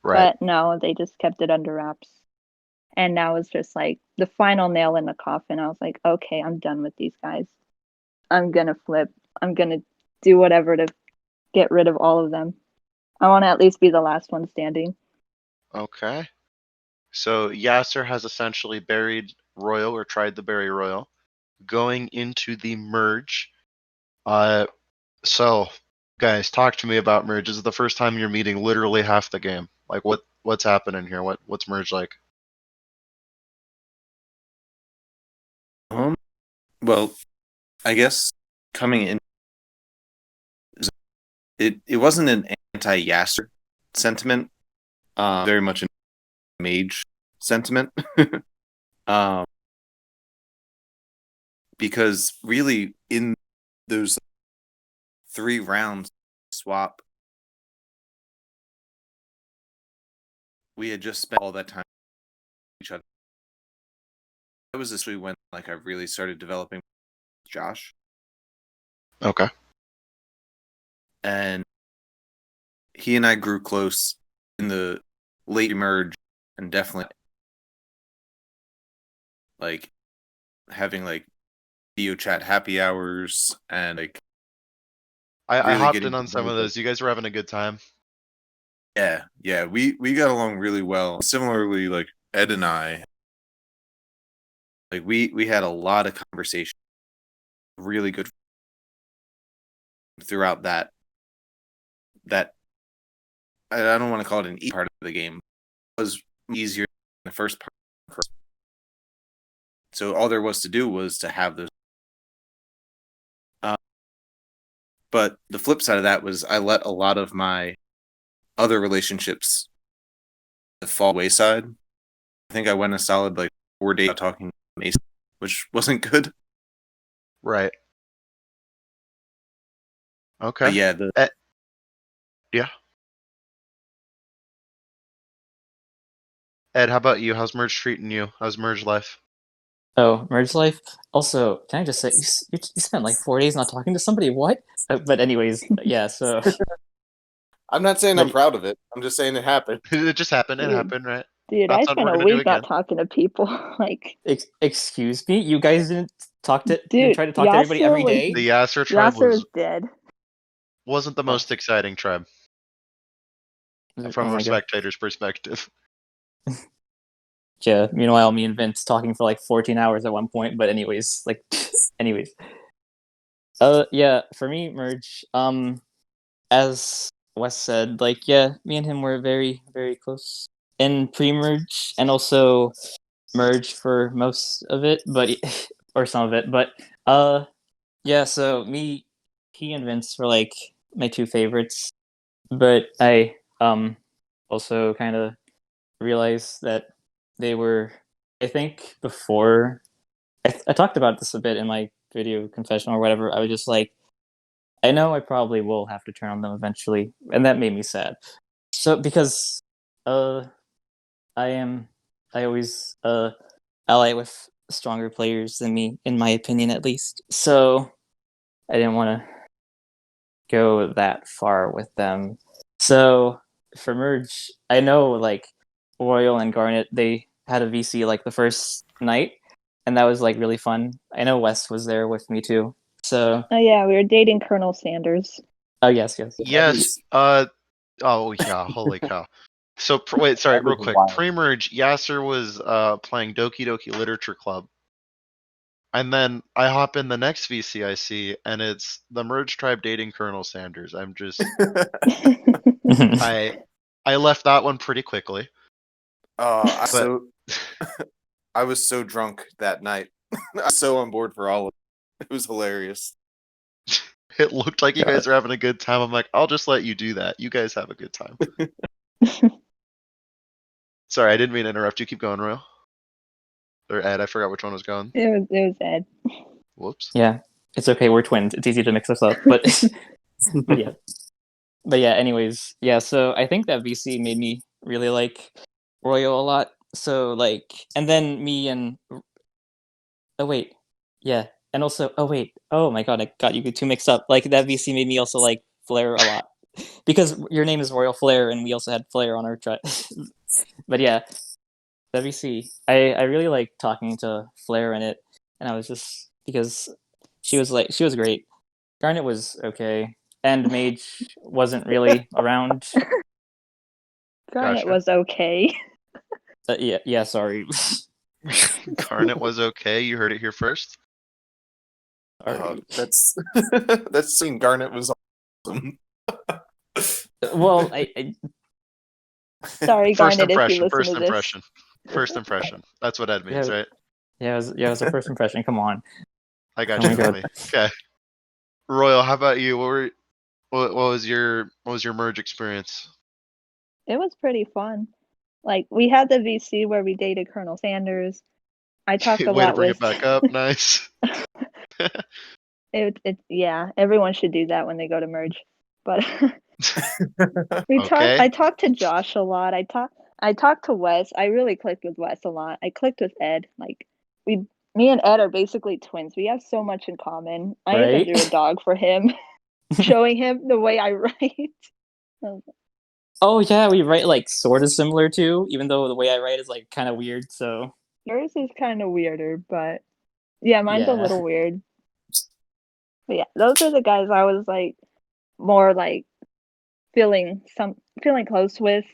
Right. But no, they just kept it under wraps. And now it's just like the final nail in the coffin. I was like, okay, I'm done with these guys. I'm going to flip. I'm going to do whatever to get rid of all of them. I want to at least be the last one standing. Okay. So Yasser has essentially buried Royal or tried to bury Royal, going into the merge. So guys, talk to me about merge. This is the first time you're meeting literally half the game. Like what's happening here? What's merge like? Well, I guess coming in, it wasn't an anti-Yasser sentiment, very much a mage sentiment, um, because really in those 3 rounds swap, we had just spent all that time with each other. That was this when like I really started developing Josh, Okay. and he and I grew close in the late merge, and definitely like having like video chat happy hours and like I really hopped getting in on to some know of those. You guys were having a good time. yeah, we got along really well. Similarly, like Ed and I, like we had a lot of conversation, really good throughout that I don't want to call it an easy part of the game. It was easier in the first part. So all there was to do was to have those. But the flip side of that was I let a lot of my other relationships fall wayside. I think I went a solid like 4 days without talking to Mason, which wasn't good. Right. Okay. But yeah, Yeah. Ed, how about you? How's Merge treating you? How's Merge life? Oh, merge life. Also, can I just say you spent like 4 days not talking to somebody? What? But anyways, yeah. So, I'm not saying I'm but proud of it. I'm just saying it happened. It just happened. It Dude. happened, right? Dude, Not I something spent we're a gonna do week again. not talking to people. Like, excuse me, you guys didn't dude, try to talk to everybody Yasser every was day. The Yasser tribe Yasser was dead. wasn't the most exciting tribe from Oh a my god. spectator's perspective. Yeah. Meanwhile, me and Vince talking for like 14 hours at one point. But anyways, like, anyways. Yeah. For me, merge. As Wes said, like, yeah, me and him were very, very close in pre-merge, and also merge for most of it, but or some of it. But yeah. So he and Vince were like my two favorites. But I also kind of realized that they were. I think before I talked about this a bit in my video confession or whatever. I was just like, I know I probably will have to turn on them eventually, and that made me sad. So because uh, I always ally with stronger players than me, in my opinion, at least. So I didn't want to go that far with them. So for merge, I know like Royal and Garnet, they had a VC like the first night, and that was like really fun. I know Wes was there with me too. So Oh yeah, we were dating Colonel Sanders. oh yes. Yes. Oh yeah. Holy cow. So wait, sorry, That real was quick. wild. Pre-merge, Yasser was playing Doki Doki Literature Club, and then I hop in the next VC I see, and it's the Merge Tribe dating Colonel Sanders. I'm just I left that one pretty quickly. I But I was so drunk that night. I was so on board for all of it. It was hilarious. it looked like you God. guys were having a good time. I'm like, I'll just let you do that. You guys have a good time. Sorry, I didn't mean to interrupt you. Keep going, Royal. Or Ed, I forgot which one was going. It was Ed. Whoops. Yeah, it's okay. We're twins. It's easy to mix us up, but but yeah, but yeah. Anyways, yeah. So I think that VC made me really like Royal a lot. So like, and then me and oh wait, yeah, and also oh wait, oh my god, I got you two mixed up. Like that VC made me also like Flair a lot because your name is Royal Flair, and we also had Flair on our track. But yeah, that VC, I really like talking to Flair in it, and I was just because she was great. Garnet was okay, and Mage wasn't really around. Garnet Gotcha. was okay. Yeah, sorry. Garnet was okay. You heard it here first. Sorry. That's that's seeing Garnet was awesome. Well, I Sorry, First Garnet, if you impression. listen First to this. impression. First impression. That's what Ed means, yeah, right? it was a first impression. Come on. I got Oh you, my god. homie. Okay. Royal, how about you? What was your merge experience? It was pretty fun. Like, we had the VC where we dated Colonel Sanders. I talked a Way to lot bring with it back up. Nice. yeah, everyone should do that when they go to merge. But Okay. I talked to Josh a lot. I talked to Wes. I really clicked with Wes a lot. I clicked with Ed. Like, me and Ed are basically twins. We have so much in common. I even Right? drew a dog for him, showing him the way I write. Oh yeah, we write like sort of similar too, even though the way I write is like kind of weird. So Yours is kind of weirder, but yeah, mine's a Yeah. little weird. But yeah, those are the guys I was like more like feeling close with.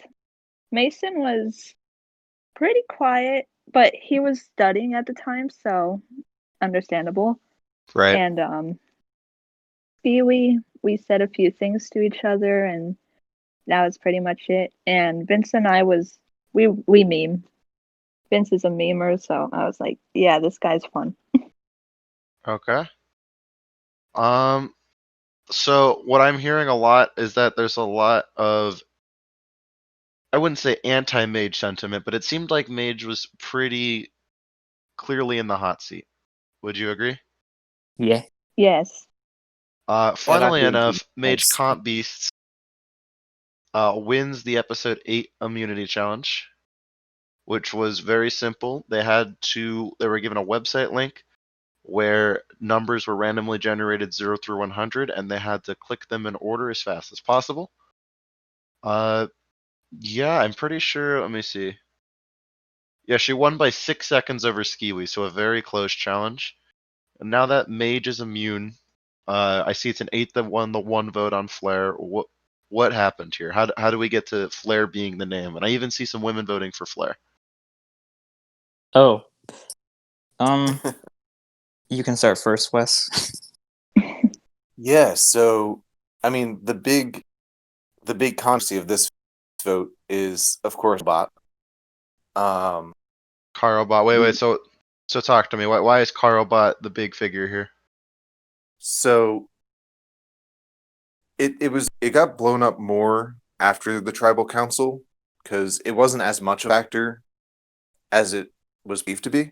Mason was pretty quiet, but he was studying at the time, so understandable. Right. And we said a few things to each other, and that was pretty much it. And Vince and I we meme. Vince is a memer, so I was like, yeah, this guy's fun. Okay. Um. So what I'm hearing a lot is that there's a lot of, I wouldn't say anti-Mage sentiment, but it seemed like Mage was pretty clearly in the hot seat. Would you agree? Yeah. Yes. And I'm Funnily being too enough, Mage nice. Comp Beasts wins the episode 8 immunity challenge, which was very simple. They were given a website link where numbers were randomly generated 0 through 100, and they had to click them in order as fast as possible. Yeah, I'm pretty sure. Let me see. Yeah, she won by 6 seconds over Skiwi, so a very close challenge. And now that Mage is immune, I see it's an 8 that won the one vote on Flare. What happened here? How do we get to Flare being the name? And I even see some women voting for Flare. Oh. You can start first, Wes. Yeah, so I mean the big controversy of this vote is of course bot. Carlbot. Wait. So talk to me. Why is Carlbot the big figure here? So it got blown up more after the tribal council because it wasn't as much of a factor as it was believed to be.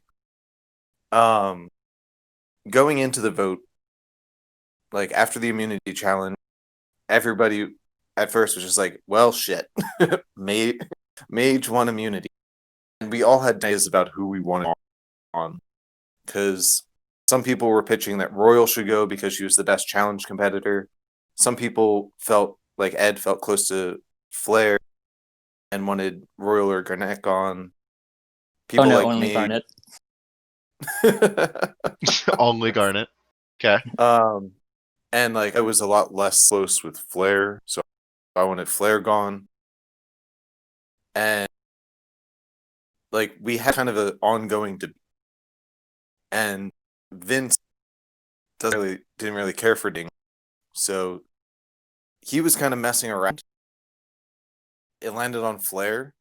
Going into the vote, like after the immunity challenge, everybody at first was just like, "Well, shit, Mage won immunity," and we all had ideas about who we wanted on because some people were pitching that Royal should go because she was the best challenge competitor. Some people felt like Ed felt close to Flair and wanted Royal or Garnet on. Oh People no, like only me. Garnet. Only Garnet. Okay. And like I was a lot less close with Flair, so I wanted Flair gone. And like we had kind of an ongoing debate, and Vince didn't really care for Ding, so he was kind of messing around. It landed on Flair,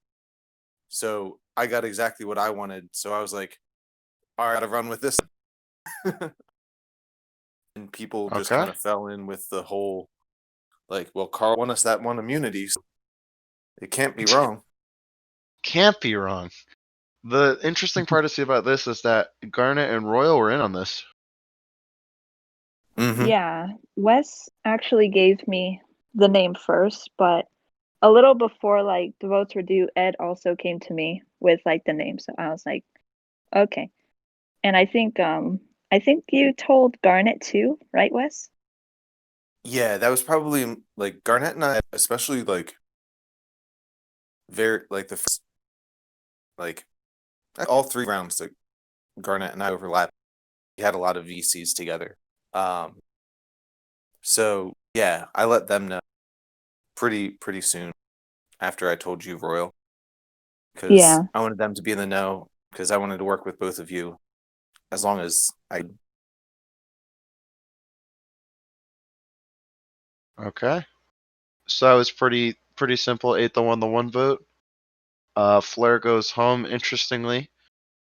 so I got exactly what I wanted. So I was like, "All right, I gotta run with this." And people just Okay. kind of fell in with the whole, like, "Well, Carl won us that one immunity, so it can't be wrong." Can't be wrong. The interesting part to see about this is that Garnet and Royal were in on this. Mm-hmm. Yeah, Wes actually gave me the name first, but a little before like the votes were due, Ed also came to me with like the name. So I was like, okay. And I think you told Garnet too, right, Wes? Yeah, that was probably like Garnet and I, especially like very like the first, like all 3 rounds that Garnet and I overlapped. We had a lot of VCs together. So yeah, I let them know pretty soon after I told you, Royal, because Yeah. I wanted them to be in the know because I wanted to work with both of you as long as I. Okay. So that was pretty simple. 8 the 1 the 1 vote. Flair goes home. Interestingly,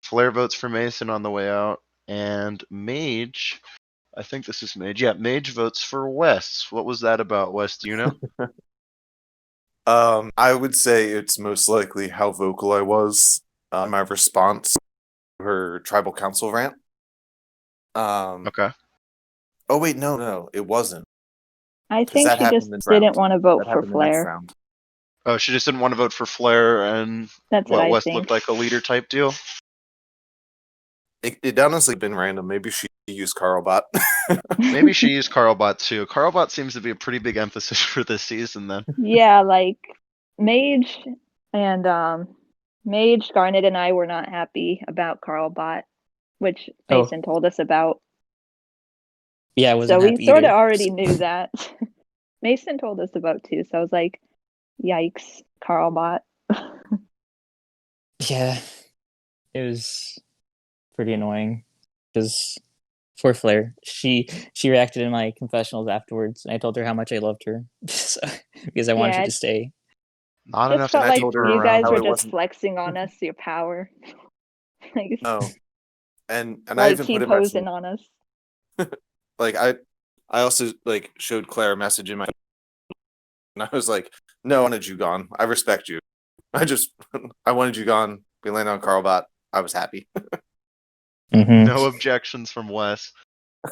Flair votes for Mason on the way out, and Mage. I think this is Mage. Yeah, Mage votes for Wes. What was that about, Wes? Do you know? I would say it's most likely how vocal I was in my response to her tribal council rant. Okay. Oh wait, no, it wasn't I because think that she just happened this didn't round. want to vote That for happened the next Flair. round. Oh, she just didn't want to vote for Flair, and That's what I Wes think. looked like a leader type deal. It honestly been random. Maybe she used Carlbot. Maybe she used Carlbot too. Carlbot seems to be a pretty big emphasis for this season then. Yeah, like Mage and Mage, Garnet, and I were not happy about Carlbot, which Oh. Mason told us about. Yeah, I So wasn't we happy sort of either. already knew that. Mason told us about too, so I was like, yikes, Carlbot. Yeah, it was pretty annoying because poor Flair, she reacted in my confessionals afterwards, and I told her how much I loved her so, because I wanted her Yeah, to stay. Not just enough to felt And I like keep told her her you guys around. how were it just wasn't. flexing on us your power. Like, Oh, and I like even put in my T-posing on us. like I also like showed Claire a message in my, and I was like, no, I wanted you gone. I respect you. I just I wanted you gone. We landed on Carlbot. I was happy Mm-hmm. No objections from Wes.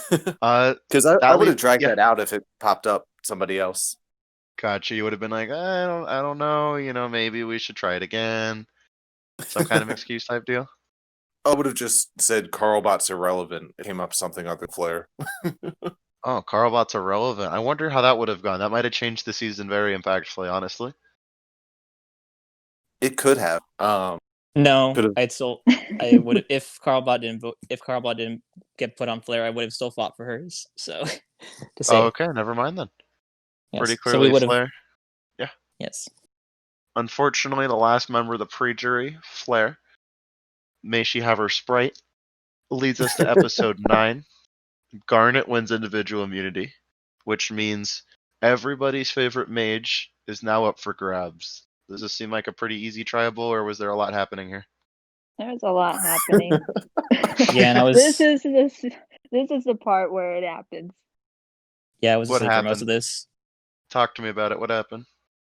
because I That would have lead, dragged yeah, that out if it popped up somebody else. gotcha. You would have been like, I don't know. Maybe we should try it again. Some kind of excuse type deal. I would have just said Carlbot's irrelevant. It came up something other than Flair. Oh, Carlbot's irrelevant. I wonder how that would have gone. That might have changed the season very impactfully, honestly. It could have. No, Could have. I would if Carlbot didn't vote, if Carlbot didn't get put on Flair, I would have still fought for hers. So to Oh, say okay, never mind then. Pretty yes, so we clearly would have Flair. Yeah. yes. Unfortunately, the last member of the pre-jury, Flair, may she have her sprite, leads us to episode 9. Garnet wins individual immunity, which means everybody's favorite mage is now up for grabs. Does this seem like a pretty easy tribal, or was there a lot happening here? There's a lot happening. Yeah, and I this was is the part where it happens. yeah I was What asleep for most of happened? this. Talk to me about it. What happened?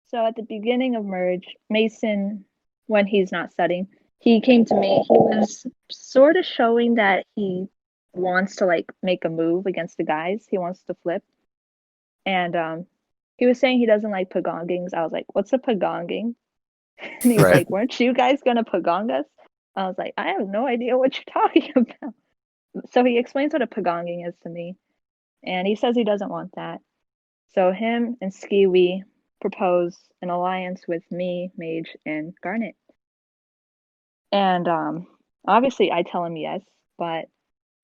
So at the beginning of Merge, Mason, when he's not studying, he came to me. He was sort of showing that he wants to like make a move against the guys. He wants to flip. And he was saying he doesn't like pagongings. I was like, what's a pagonging? And he's Right. like, weren't you guys gonna pagong us? I was like, I have no idea what you're talking about. So he explains what a pagonging is to me. And he says he doesn't want that. So him and Skiwi propose an alliance with me, Mage, and Garnet. And obviously I tell him yes, but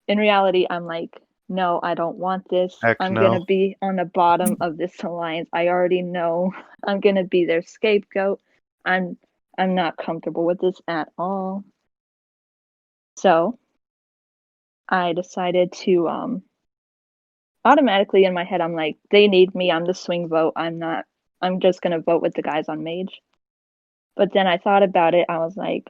in reality I'm like, no, I don't want this. Heck I'm no. gonna be on the bottom of this alliance. I already know I'm gonna be their scapegoat. I'm I'm not comfortable with this at all. So I decided to automatically in my head I'm like, they need me, I'm the swing vote. I'm just gonna vote with the guys on Mage. But then I thought about it, I was like,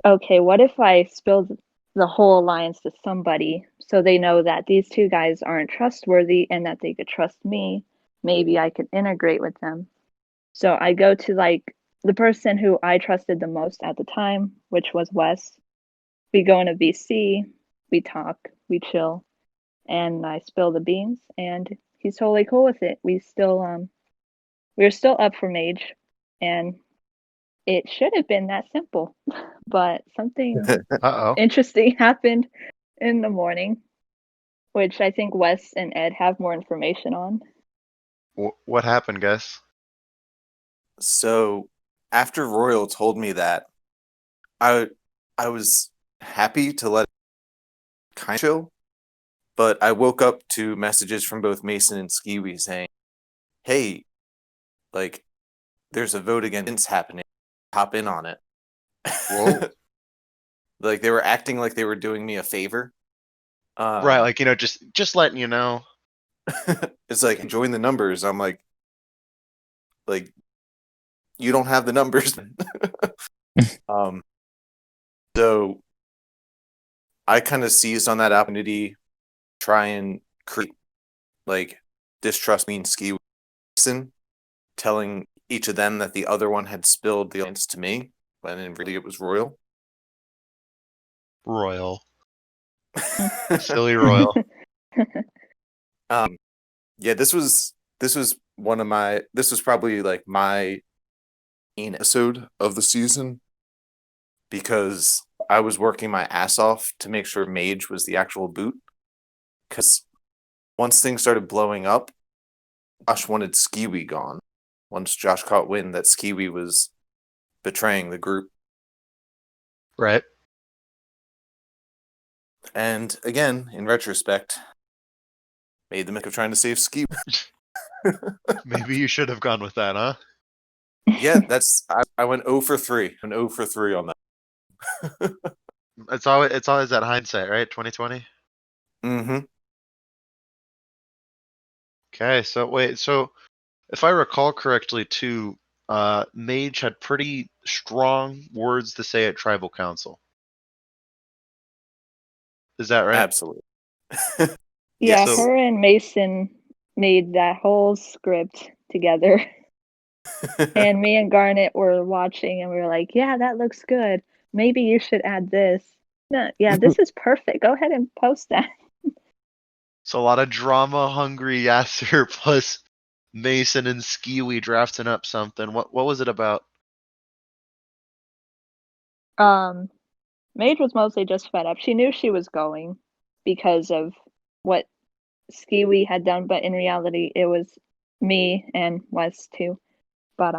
okay, what if I spilled the whole alliance to somebody so they know that these two guys aren't trustworthy and that they could trust me? Maybe I could integrate with them. So I go to like the person who I trusted the most at the time, which was Wes. We go into VC, we talk, we chill, and I spill the beans, and he's totally cool with it. We're still up for Mage, and it should have been that simple, but something Uh-oh. interesting happened in the morning, which I think Wes and Ed have more information on. What happened, guys? So after Royal told me that, I I was happy to let it kind of chill, but I woke up to messages from both Mason and Skiwi saying, "Hey, like there's a vote against happening. Hop in on it." Whoa. Like they were acting like they were doing me a favor. Right, like, just letting you know. It's like join the numbers. I'm like you don't have the numbers. um, so I kind of seized on that opportunity, try and create like distrust between Ski and Mason, telling each of them that the other one had spilled the alliance to me, when in really it was Royal. Royal. Silly Royal. Yeah, this was probably like my main episode of the season because I was working my ass off to make sure Mage was the actual boot. Because once things started blowing up, Josh wanted Skiwi gone. Once Josh caught wind that Skiwi was betraying the group, Right. And again, in retrospect, made the mistake of trying to save Ski. Maybe you should have gone with that, huh? Yeah, I went 0 for 3. I'm 0 for 3 on that. It's always that hindsight, right? 2020. Mm-hmm. Okay, so if I recall correctly, too, Mage had pretty strong words to say at tribal council. Is that right? Absolutely. Yeah, So- her and Mason made that whole script together. And me and Garnet were watching and we were like, yeah, that looks good. Maybe you should add this. No, yeah, this is perfect. Go ahead and post that. So a lot of drama hungry Yasser plus Mason and Skiwi drafting up something. What was it about? Mage was mostly just fed up. She knew she was going because of what Skiwi had done, but in reality it was me and Wes too. But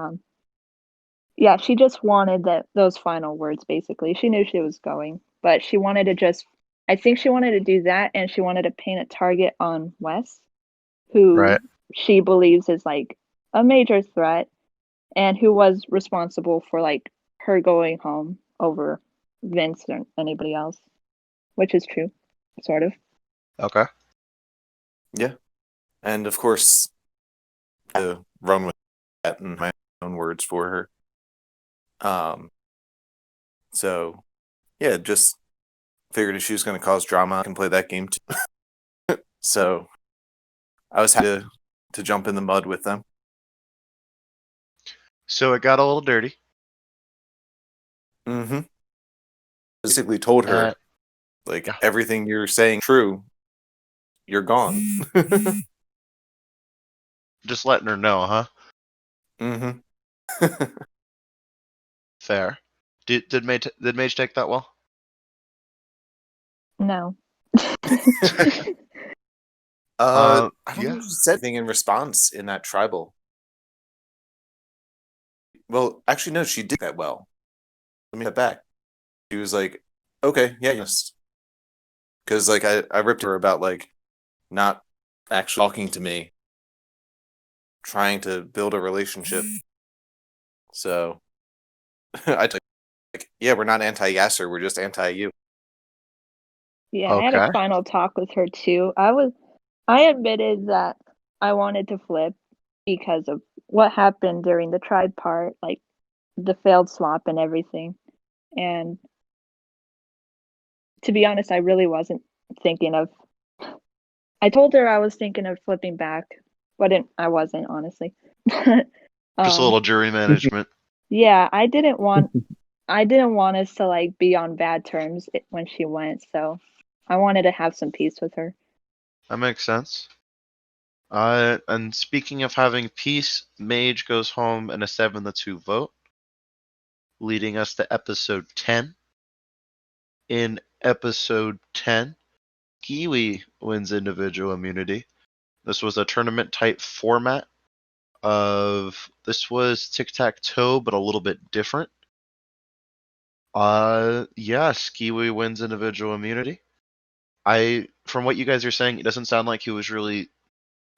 yeah, she just wanted those final words basically. She knew she was going, but she wanted to just I think she wanted to do that and she wanted to paint a target on Wes, who Right. she believes is like a major threat and who was responsible for like her going home over Vince or anybody else, which is true, sort of. Okay. Yeah. And of course, to run with that in my own words for her. So yeah, just figured if she was going to cause drama, I can play that game too. So I was happy to jump in the mud with them. So it got a little dirty. Mm-hmm. Basically told her, Yeah. everything you're saying true, you're gone. Just letting her know, huh? Mm-hmm. Fair. Did Mage take that well? No. I don't Yeah. know if she said anything in response in that tribal. Well, actually, no, she did that well. Let me get back. She was like, okay, yeah, yes. Because, I ripped her about, not actually talking to me, trying to build a relationship. So, I took, yeah, we're not anti-Yasser, we're just anti-you. Yeah, I had Okay. a final talk with her too. I admitted that I wanted to flip because of what happened during the tribe part, like the failed swap and everything. And to be honest, I really wasn't thinking of I told her I was thinking of flipping back, but I wasn't honestly. Just a little jury management. Yeah, I didn't want us to like be on bad terms when she went, so I wanted to have some peace with her. That makes sense. And speaking of having peace, Mage goes home in a 7-2 vote, leading us to episode 10. In episode 10, Kiwi wins individual immunity. This was a tournament type format this was tic-tac-toe, but a little bit different. Yeah, Kiwi wins individual immunity. From what you guys are saying, it doesn't sound like he was really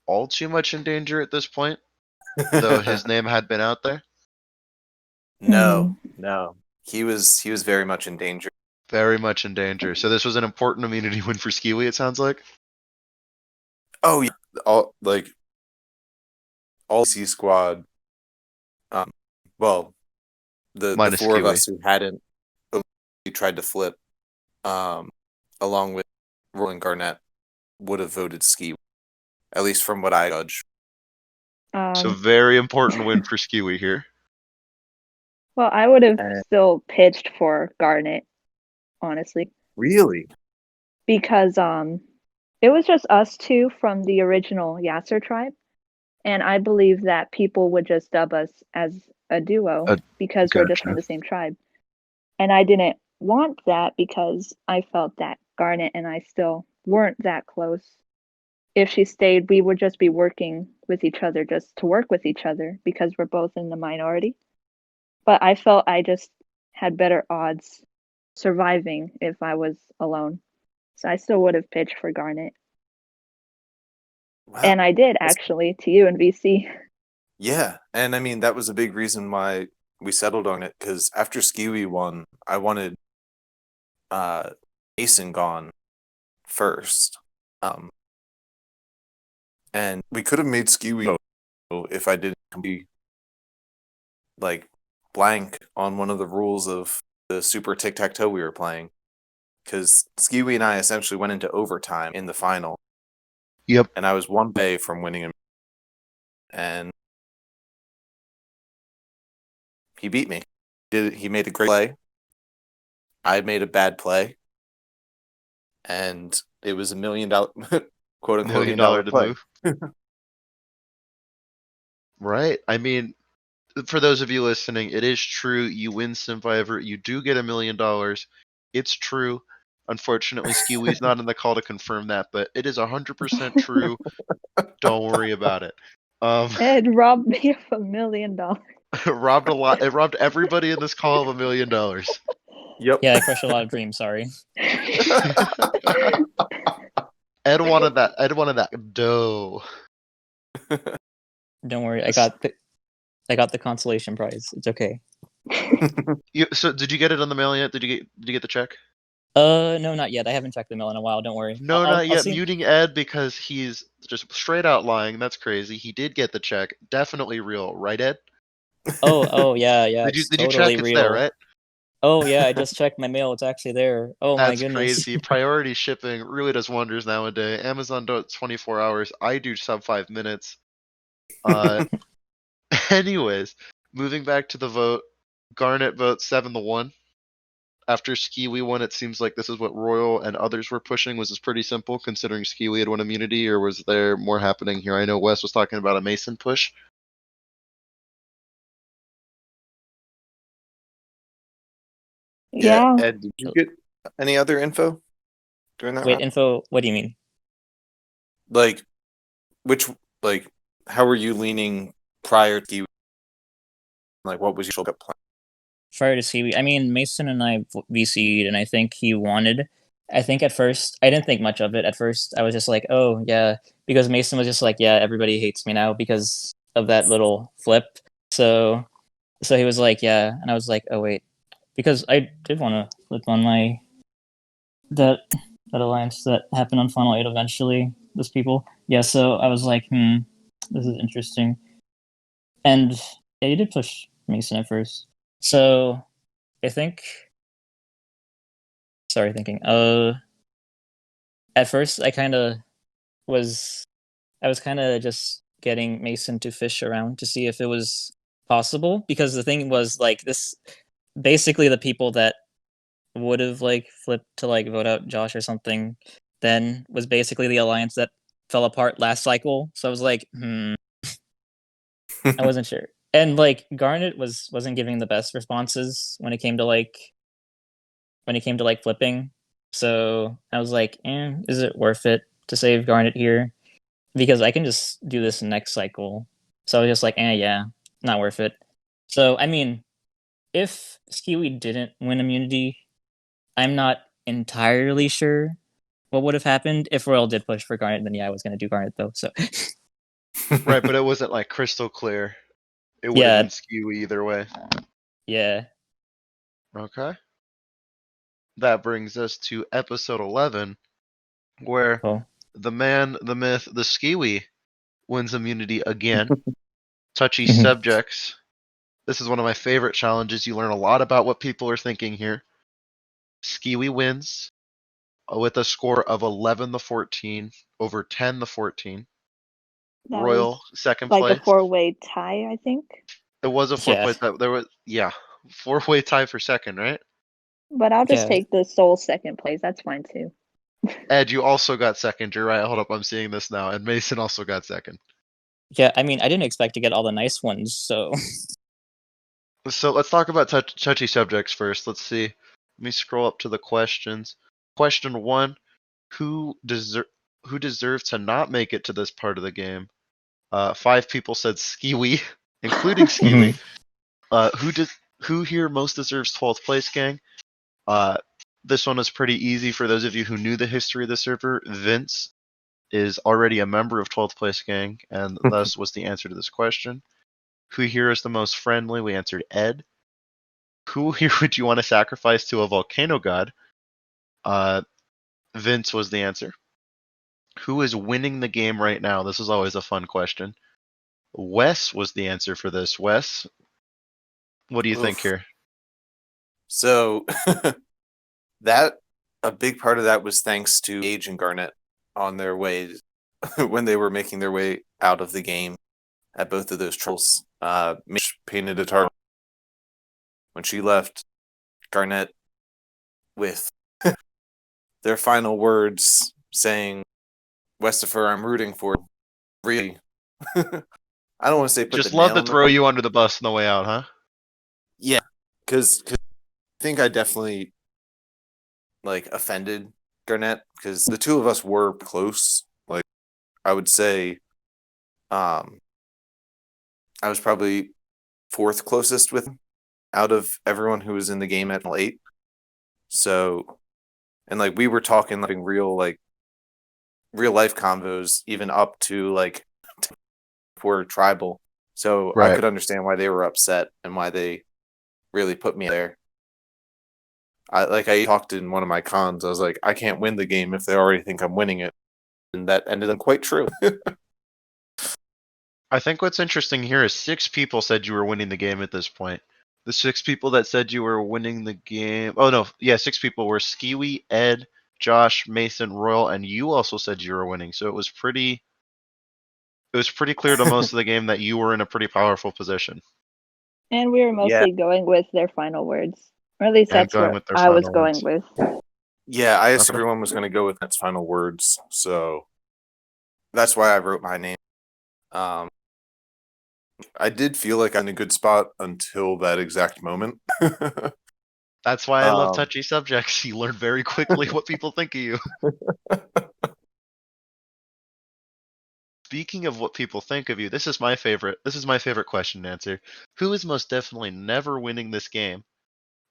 all too much in danger at this point, though his name had been out there. No. He was very much in danger. Very much in danger. So this was an important immunity win for Skiwi, it sounds like. Oh yeah. All C squad, well, the Minus four of Kiwi. us who hadn't tried to flip, along with Roland Garnett, would have voted Ski, at least from what I judge. So very important win for Skiwi here. Well, I would have still pitched for Garnet, honestly. Really? Because it was just us two from the original Yasser tribe, and I believe that people would just dub us as a duo because we're just from the same tribe. And I didn't want that because I felt that Garnet and I still weren't that close. If she stayed, we would just be working with each other just to work with each other because we're both in the minority. But I felt I just had better odds surviving if I was alone. So I still would have pitched for Garnet. Wow. And I did, actually, to you and VC. Yeah, and I mean that was a big reason why we settled on it, because after Skiwi won, I wanted Mason gone first. And we could have made Skiwi go if I didn't be like blank on one of the rules of the super tic-tac-toe we were playing. Because Skiwi and I essentially went into overtime in the final. Yep. And I was one day from winning him. And he beat me. He made a great play. I made a bad play. And it was $1 million, quote unquote, $1 million million to play. move. Right. I mean, for those of you listening, it is true. You win Simvivor, you do get $1 million. It's true. Unfortunately, Skiwi's not in the call to confirm that, but it is 100% true. Don't worry about it. It robbed me of $1 million. robbed a lot. It robbed everybody in this call of $1 million. Yep. Yeah, I crushed a lot of dreams. Sorry. Ed wanted that. Ed wanted that dough. Don't worry. I got the consolation prize. It's okay. So did you get it on the mail yet? Did you get the check? No, not yet. I haven't checked the mail in a while. Don't worry. No, I'll not yet. see. Muting Ed because he's just straight out lying. That's crazy. He did get the check. Definitely real, right, Ed? Oh, yeah. Did you It's did you totally check? It's real. there, right? Oh yeah, I just checked my mail. It's actually there. Oh my That's goodness. crazy. Priority shipping really does wonders nowadays. Amazon does 24 hours. I do sub 5 minutes. Anyways, moving back to the vote, Garnet votes 7-1. After Skiwi won, it seems like this is what Royal and others were pushing. Was this pretty simple considering Skiwi had won immunity, or was there more happening here? I know Wes was talking about a Mason push. Yeah. Ed, did you get any other info during that Wait, round? info. What do you mean? Like, how were you leaning prior to, like, what was your shortcut plan? Prior to Seaweed, I mean, Mason and I VC'd, and I think he wanted. I think at first, I didn't think much of it. At first, I was just like, oh, yeah. Because Mason was just like, yeah, everybody hates me now because of that little flip. So he was like, yeah. And I was like, oh, wait. Because I did want to flip on that alliance that happened on Final 8 eventually. Those people. Yeah, so I was like, this is interesting. And yeah, you did push Mason at first. So I think. Sorry, thinking. At first I kind of was. I was kind of just getting Mason to fish around to see if it was possible, because the thing was like this. Basically, the people that would have like flipped to like vote out Josh or something then was basically the alliance that fell apart last cycle. So I was like, I wasn't sure. And like Garnet wasn't giving the best responses when it came to like flipping. So I was like, is it worth it to save Garnet here? Because I can just do this next cycle. So I was just like, yeah, not worth it. So I mean, if Skiwi didn't win immunity, I'm not entirely sure what would have happened. If Royal did push for Garnet, then yeah, I was gonna do Garnet though. So Right, but it wasn't like crystal clear. It would yeah, have been Skiwi either way. yeah. Okay. That brings us to episode 11, where Oh. the man, the myth, the Skiwi wins immunity again. Touchy Mhm. subjects. This is one of my favorite challenges. You learn a lot about what people are thinking here. Skiwi wins with a score of 11-14 over 10-14. That Royal was second like place. a 4-way tie, I think. It was a Yeah. 4-way tie. There was 4-way tie for second, right? But I'll just Yeah. take the sole second place. That's fine too. Ed, you also got second. You're right. Hold up, I'm seeing this now. And Mason also got second. Yeah, I mean, I didn't expect to get all the nice ones, so So let's talk about touchy subjects first. Let's see. Let me scroll up to the questions. Question 1: Who deserved to not make it to this part of the game? 5 people said Skiwi, including Skiwi. Who here most deserves 12th place, gang? This one was pretty easy for those of you who knew the history of the server. Vince is already a member of 12th Place Gang, and thus was the answer to this question. Who here is the most friendly? We answered Ed. Who here would you want to sacrifice to a volcano god? Vince was the answer. Who is winning the game right now? This is always a fun question. Wes was the answer for this. Wes, what do you think here? So that a big part of that was thanks to Age and Garnet on their way when they were making their way out of the game at both of those trolls. Mitch painted a target when she left. Garnet with their final words saying, "Westifer, I'm rooting for you." Really." I don't want to say put Just the love nail to in the throw you under the bus on the way out, huh? Yeah, because I think I definitely offended Garnett because the two of us were close. Like I would say, I was probably fourth closest with him out of everyone who was in the game at 8. So, and we were talking real life convos even up to for tribal. So I could understand why they were upset and why they really put me there. I talked in one of my cons. I was like, I can't win the game if they already think I'm winning it, and that ended up quite true. I think what's interesting here is 6 people said you were winning the game at this point. The 6 people that said you were winning the game. Oh no, yeah, 6 people were Skiwi, Ed, Josh, Mason, Royal, and you also said you were winning. So it was pretty clear to most of the game that you were in a pretty powerful position. And we were mostly going with their final words. Or at least that's what I was going with. Yeah, I assumed everyone was going to go with its final words, so that's why I wrote my name. I did feel like I'm in a good spot until that exact moment. That's why I love touchy subjects. You learn very quickly what people think of you. Speaking of what people think of you, this is my favorite question to answer. Who is most definitely never winning this game?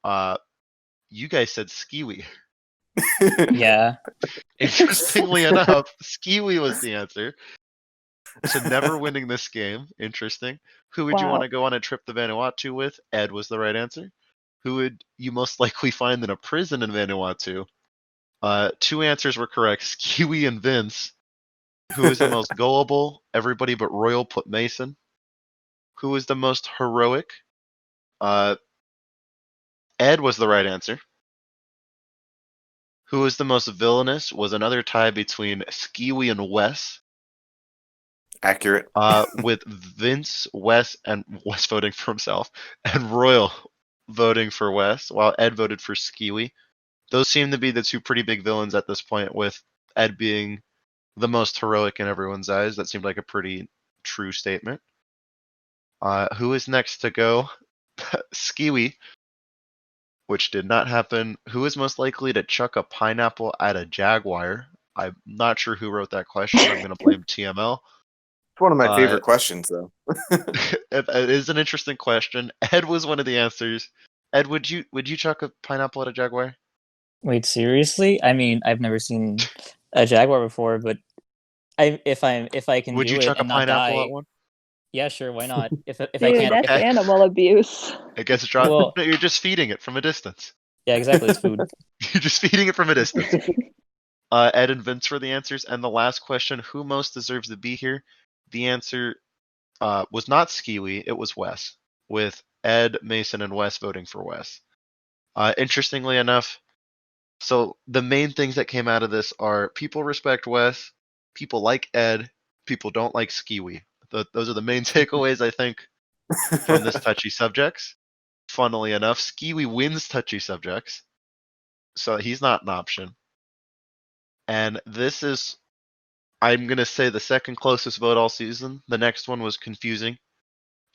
You guys said Skiwi. Yeah. Interestingly enough, Skiwi was the answer. So never winning this game. Interesting. Who would you want to go on a trip to Vanuatu with? Ed was the right answer. Who would you most likely find in a prison in Vanuatu? 2 answers were correct. Skiwi and Vince. Who is the most gullible? Everybody but Royal put Mason. Who is the most heroic? Ed was the right answer. Who is the most villainous? Was another tie between Skiwi and Wes. Accurate. With Vince, Wes voting for himself, and Royal voting for Wes, while Ed voted for Skiwi. Those seem to be the 2 pretty big villains at this point, with Ed being the most heroic in everyone's eyes. That seemed like a pretty true statement. Who is next to go? Skiwi, which did not happen. Who is most likely to chuck a pineapple at a jaguar? I'm not sure who wrote that question. I'm going to blame TML. It's one of my favorite questions, though. It is an interesting question. Ed was one of the answers. Ed, would you chuck a pineapple at a jaguar? Wait, seriously? I mean, I've never seen a jaguar before, but if I can Would do you it chuck a and not pineapple die, at one? yeah, sure, why not? If I Dude, can't, that's animal abuse. I guess Well- you're just feeding it from a distance. yeah, exactly, it's food. You're just feeding it from a distance. Ed and Vince were the answers. And the last question, who most deserves to be here? The answer was not Skiwi, it was Wes, with Ed, Mason, and Wes voting for Wes. Interestingly enough, so the main things that came out of this are people respect Wes, people like Ed, people don't like Skiwi. Those are the main takeaways, I think, from this touchy subjects. Funnily enough, Skiwi wins touchy subjects, so he's not an option. And this is, I'm going to say, the second closest vote all season. The next one was confusing,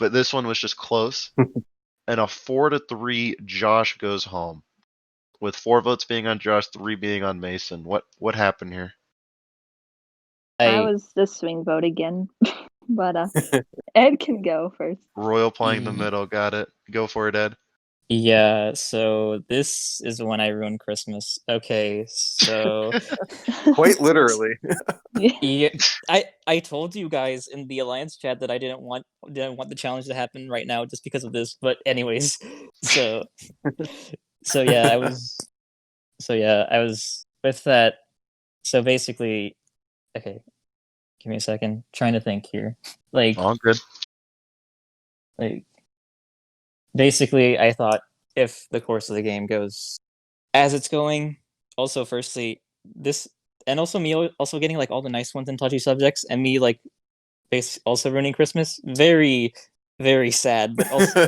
but this one was just close. And a 4-3, Josh goes home, with 4 votes being on Josh, 3 being on Mason. What happened here? I was the swing vote again, but Ed can go first. Royal playing the middle, got it. Go for it, Ed. Yeah, so this is when I ruined Christmas. Okay, so Quite literally. Yeah. yeah, I told you guys in the Alliance chat that I didn't want the challenge to happen right now just because of this. But anyways, so so yeah, I was with that. So basically, okay, give me a second. Trying to think here. All good. Like basically, I thought if the course of the game goes as it's going, also firstly, this and also me also getting like all the nice ones and touchy subjects, and me like also ruining Christmas. Very, very sad, but also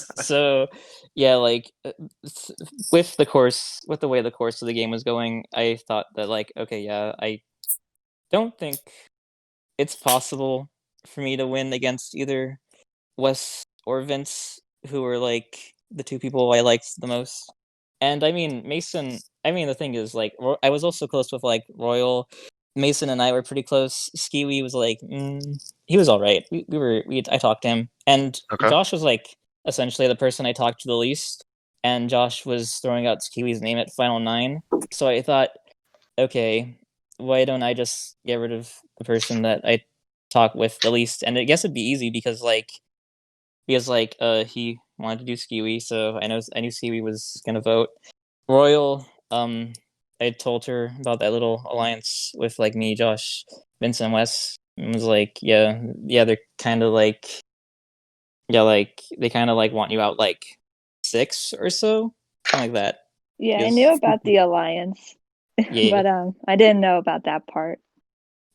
so yeah, like with with the way the course of the game was going, I thought that like okay, yeah, I don't think it's possible for me to win against either Wes or Vince, who were like the two people I liked the most. And I mean, Mason, I mean, the thing is, like, I was also close with like Royal. Mason and I were pretty close. Skiwi was like, he was all right. I talked to him, and Okay. Josh was like essentially the person I talked to the least. And Josh was throwing out Skiwi's name at Final Nine, so I thought, okay, why don't I just get rid of the person that I talk with the least? And I guess it'd be easy because he wanted to do Skiwi, so I knew Skiwi was gonna vote. Royal, I told her about that little alliance with like me, Josh, Vincent, Wes, and was like, yeah, they're kind of like, yeah, like they kind of like want you out like 6 or so, something like that. Yeah, I knew Because about the alliance, yeah, but I didn't know about that part.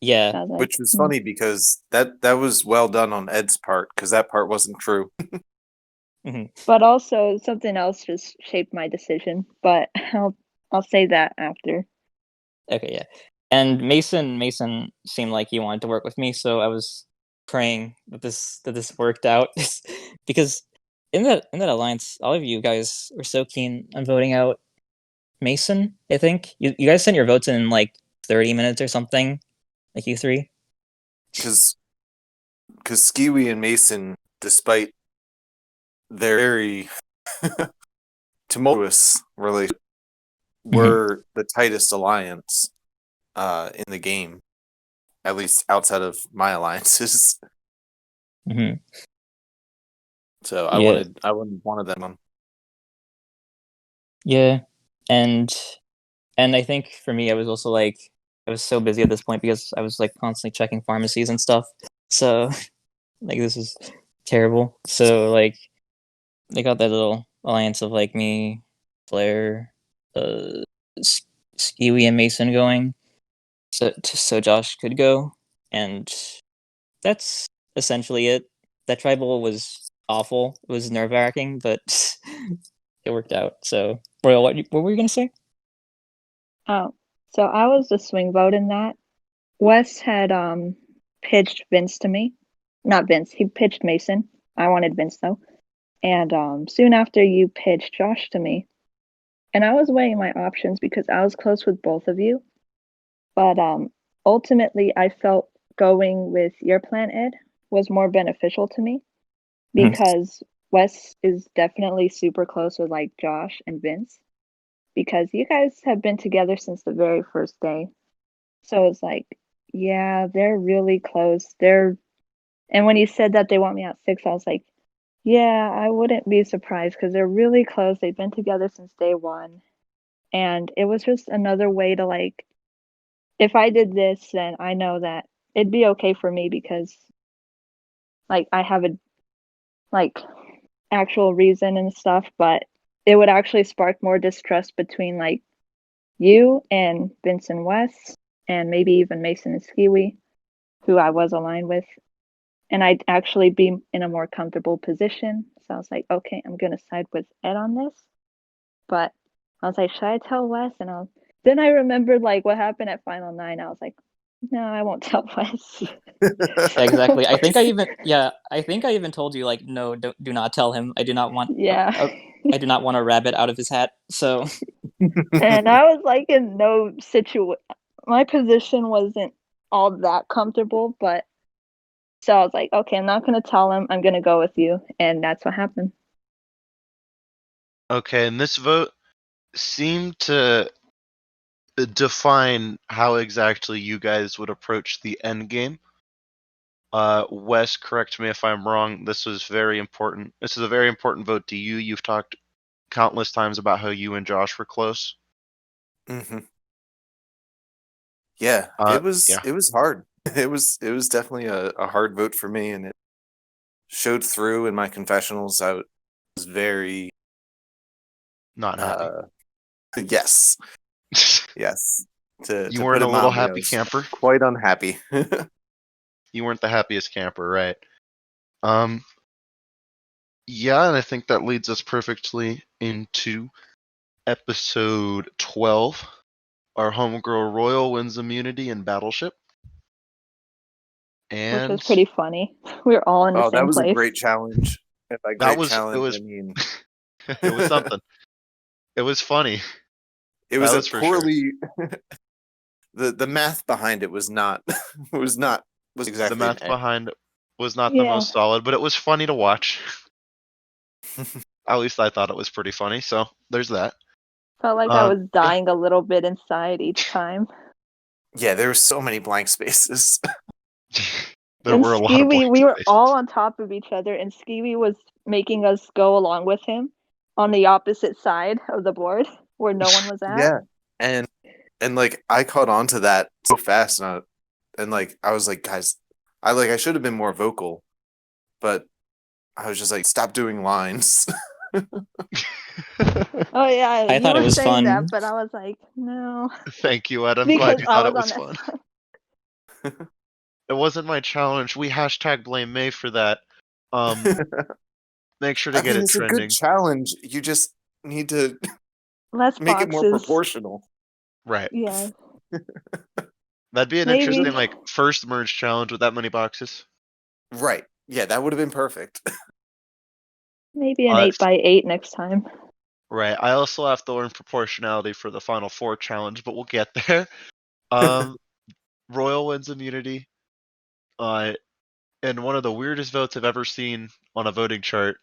yeah, So I was like, Which was funny because that was well done on Ed's part because that part wasn't true. hmm But also something else just shaped my decision. But I'll say that after. okay, yeah. And Mason seemed like he wanted to work with me, so I was praying that this worked out because in that alliance, all of you guys were so keen on voting out Mason. I think you guys sent your votes in like 30 minutes or something, like you three. Because Skiwi and Mason, despite their very tumultuous relationship, hmm were the tightest alliance in the game, at least outside of my alliances. hmm So Yeah, I wanted one of them. yeah, and I think for me, I was also like I was so busy at this point because I was like constantly checking pharmacies and stuff. So like this is terrible. So like they got that little alliance of like me, Flair, uh, Skewy and Mason going, so Josh could go, and that's essentially it. That tribal was awful. It was nerve wracking, but it worked out. So Royal, what were you gonna say? Oh, so I was the swing vote in that. Wes had pitched Vince to me. Not Vince, he pitched Mason. I wanted Vince though. And soon after you pitched Josh to me. And I was weighing my options because I was close with both of you. But ultimately I felt going with your plan, Ed, was more beneficial to me Mhm. because Wes is definitely super close with like Josh and Vince because you guys have been together since the very first day. So it's like, yeah, they're really close. And when you said that they want me at 6, I was like, yeah, I wouldn't be surprised because they're really close. They've been together since day one. And it was just another way to like, if I did this, then I know that it'd be okay for me because like I have a like actual reason and stuff, but it would actually spark more distrust between like you and Vincent West and maybe even Mason and Skiwi, who I was aligned with. And I'd actually be in a more comfortable position. So I was like, okay, I'm gonna side with Ed on this. But I was like, should I tell Wes? Then I remembered like what happened at Final Nine. I was like, no, I won't tell Wes. Exactly. I think I even told you like no, do not tell him. Yeah. I do not want a rabbit out of his hat. So And I was like in no situation. My position wasn't all that comfortable, but so I was like, okay, I'm not gonna tell him. I'm gonna go with you, and that's what happened. Okay, and this vote seemed to define how exactly you guys would approach the end game. Wes, correct me if I'm wrong. This was very important. This is a very important vote to you. You've talked countless times about how you and Josh were close. Mm-hmm. Yeah, Yeah, it was hard. It was definitely a hard vote for me, and it showed through in my confessionals. I was very not happy. yes, yes. To You put weren't it a little mildly, I happy was camper. quite unhappy. You weren't the happiest camper, right? Um, yeah, and I think that leads us perfectly into episode 12. Our homegirl Royal wins immunity in Battleship. which was And pretty funny. We were all in the Oh, that same was a place. great challenge. And by that great was it challenge, I was mean it was something. It was funny. it That was a was for sure. poorly the math behind it was not was The exactly an math A. behind it was not the Yeah, most solid, but it was funny to watch. At least I thought it was pretty funny, so there's that. felt like I was Yeah, dying a little bit inside each time. Yeah, there were so many blank spaces. there And were a lot of Skiwi, blank we were spaces. all on top of each other, and Skiwi was making us go along with him on the opposite side of the board where no one was at. Yeah. And like I caught on to that so fast, and like I was like, guys, I should have been more vocal, but I was just like, stop doing lines. Oh yeah, I you thought it were was saying fun. that, but I was like, no, Thank you, Ed. I'm glad because you I thought was it on was that fun. side. It wasn't my challenge. We hashtag blame May for that. Make sure to I get mean, it it's a good trending. challenge. You just need to Less make it more boxes. proportional. Right. Yeah, That'd be an interesting maybe first merge challenge with that many boxes. Right. Yeah, that would have been perfect. maybe an Uh, 8x8 next time. right. I also have to learn proportionality for the final four challenge, but we'll get there. Um, Royal wins immunity. And one of the weirdest votes I've ever seen on a voting chart.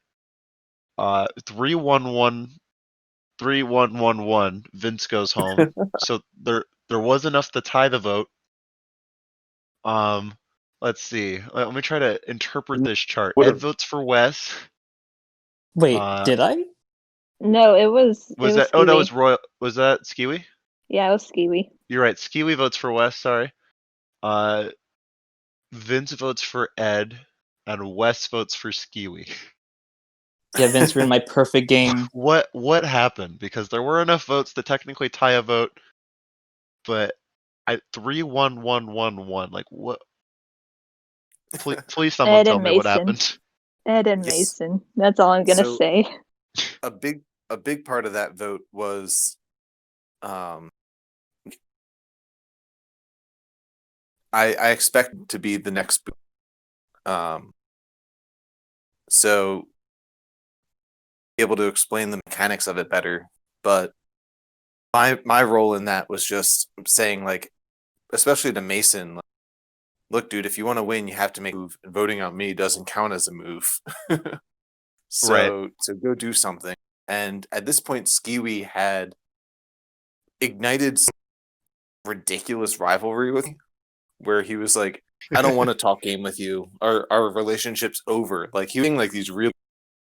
3-1-1, 3-1-1-1. Vince goes home. So there was enough to tie the vote. Let's see. Let me try to interpret this chart. Would Ed have. votes for Wes. Wait, Uh, did I? No, it was was that? Oh no, it was Skiwi. Royal. Was that Skiwi? Yeah, it was Skiwi. You're right. Skiwi votes for Wes. Sorry. Uh, Vince votes for Ed, and Wes votes for Skiwi. Yeah, Vince ruined my perfect game. What happened? Because there were enough votes to technically tie a vote, but 3-1-1-1-1. Like what? Please, someone Ed tell and me what Mason. happened. Ed and Yes. Mason. That's all I'm gonna So say. a big part of that vote was I expect to be the next so able to explain the mechanics of it better, but my role in that was just saying, like, especially to Mason, like, look, dude, if you want to win, you have to make a move, and voting out me doesn't count as a move. Right. So go do something. And at this point, Skiwi had ignited some ridiculous rivalry with me, where he was like, I don't want to talk game with you. Our relationship's over. Like, he was doing like these really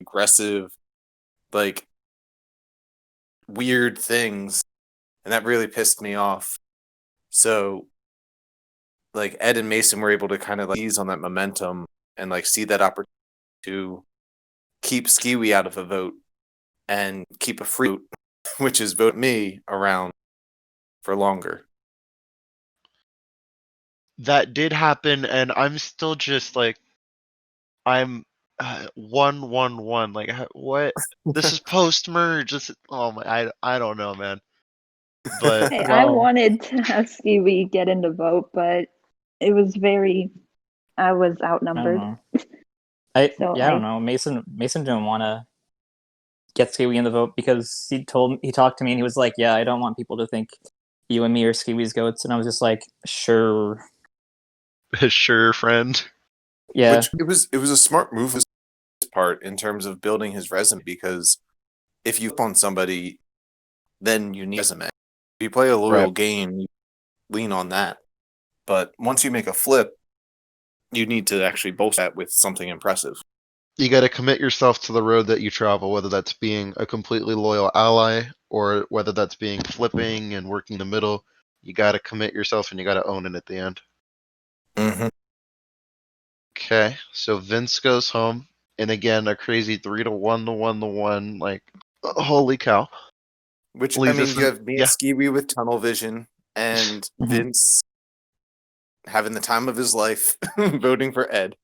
aggressive, like, weird things, and that really pissed me off. So like Ed and Mason were able to kind of like seize on that momentum and like see that opportunity to keep Skiwi out of a vote and keep a free vote, which is vote me, around for longer. That did happen, and I'm still just like I'm 1-1-1. Like what? This is post merge. Oh my, I don't know, man. But Hey, I Well, wanted to have Skiwi get in the vote, but it was I was I don't outnumbered. know. So I don't know. Mason didn't want to get Skiwi in the vote because he talked to me and he was like, "Yeah, I don't want people to think you and me are Skiwi's goats." And I was just like, "Sure, sure, friend. yeah." Which it was a smart move on his part in terms of building his resume, because if you flip on somebody, then you need a resume. If you play a loyal Right. game, you lean on that. But once you make a flip, you need to actually bolster that with something impressive. You got to commit yourself to the road that you travel, whether that's being a completely loyal ally or whether that's being flipping and working the middle. You got to commit yourself and you got to own it at the end. Mm-hmm. Okay, so Vince goes home, and again, a crazy 3 to 1 to 1 to 1. Like, holy cow. Which, Leaves us you in, have me and yeah. Skiwi with tunnel vision, and Vince having the time of his life voting for Ed.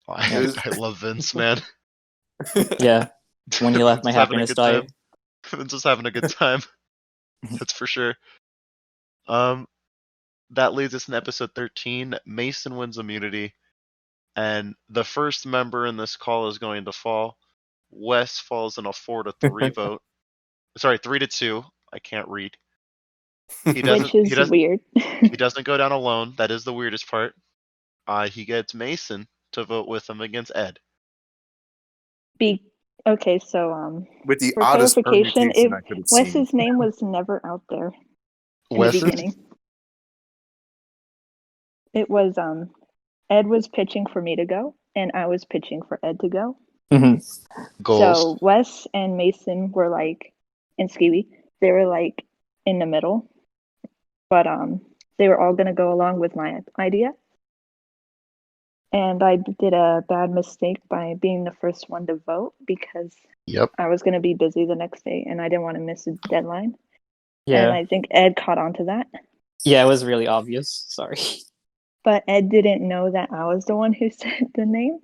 I love Vince, man. Yeah. When he left, my Vince was having a happiness good time. died. Vince was having a good time. That's for sure. That leads us in episode 13. Mason wins immunity, and the first member in this call is going to fall. Wes falls in a 4 to 3 vote. Sorry, 3 to 2. I can't read. He doesn't. Which is weird. He doesn't go down alone. That is the weirdest part. He gets Mason to vote with him against Ed. Okay, so with the for oddest clarification, permutation I could have seen. Wes's name was never out there in Wes's? the beginning. It was Ed was pitching for me to go, and I was pitching for Ed to go. Goals. So Wes and Mason were like, and Skiwi, they were like in the middle, but they were all gonna go along with my idea. And I did a bad mistake by being the first one to vote because Yep. I was gonna be busy the next day, and I didn't want to miss a deadline. Yeah. And I think Ed caught on to that. Yeah, it was really obvious. Sorry. But Ed didn't know that I was the one who said the name.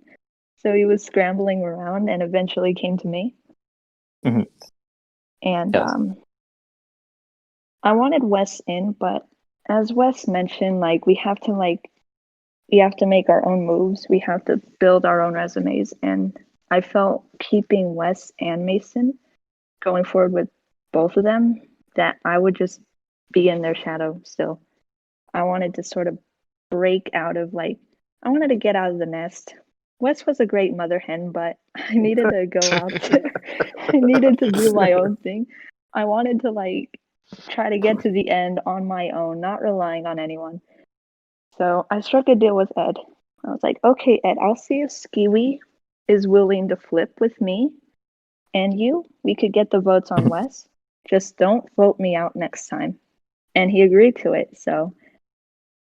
So he was scrambling around and eventually came to me. Mhm. And Yes. I wanted Wes in, but as Wes mentioned, we have to make our own moves. We have to build our own resumes. And I felt keeping Wes and Mason, going forward with both of them, that I would just be in their shadow still. I wanted to sort of break out of I wanted to get out of the nest. Wes was a great mother hen, but I needed to go out there. I needed to do my own thing. I wanted to try to get to the end on my own, not relying on anyone. So I struck a deal with Ed. I was like, okay, Ed, I'll see if Skiwi is willing to flip with me and you. We could get the votes on Wes. Just don't vote me out next time. And he agreed to it.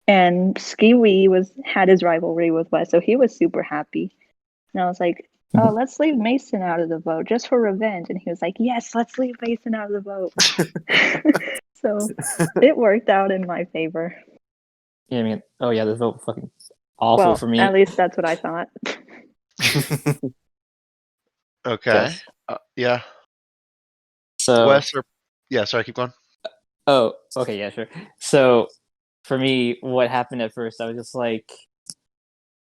And Skiwi had his rivalry with Wes, so he was super happy. And I was like, oh, let's leave Mason out of the vote just for revenge. And he was like, yes, let's leave Mason out of the vote. So it worked out in my favor. Yeah, I mean, oh yeah, this vote was fucking awful for me. At least that's what I thought. Okay. Yes. Yeah. So Wes or yeah, sorry, keep going. Oh, okay, yeah, sure. So for me, what happened at first, I was just like,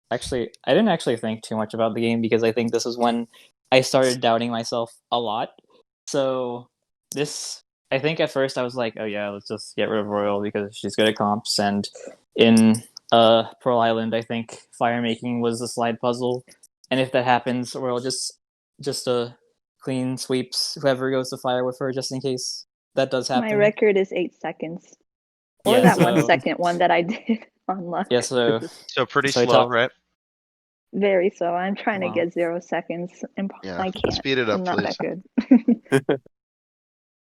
actually, I didn't actually think too much about the game because I think this was when I started doubting myself a lot. So I think at first I was like, oh yeah, let's just get rid of Royal because she's good at comps. And in Pearl Island, I think fire making was the slide puzzle, and if that happens, Royal just clean sweeps whoever goes to fire with her, just in case that does happen. My record is 8 seconds. Or Yeah, that so- 1 second one that I did on luck. Yeah, so pretty So I slow, talk- right? Very slow. I'm trying to Wow. get 0 seconds, and Yeah. I can't. Speed it up, I'm not please. that good.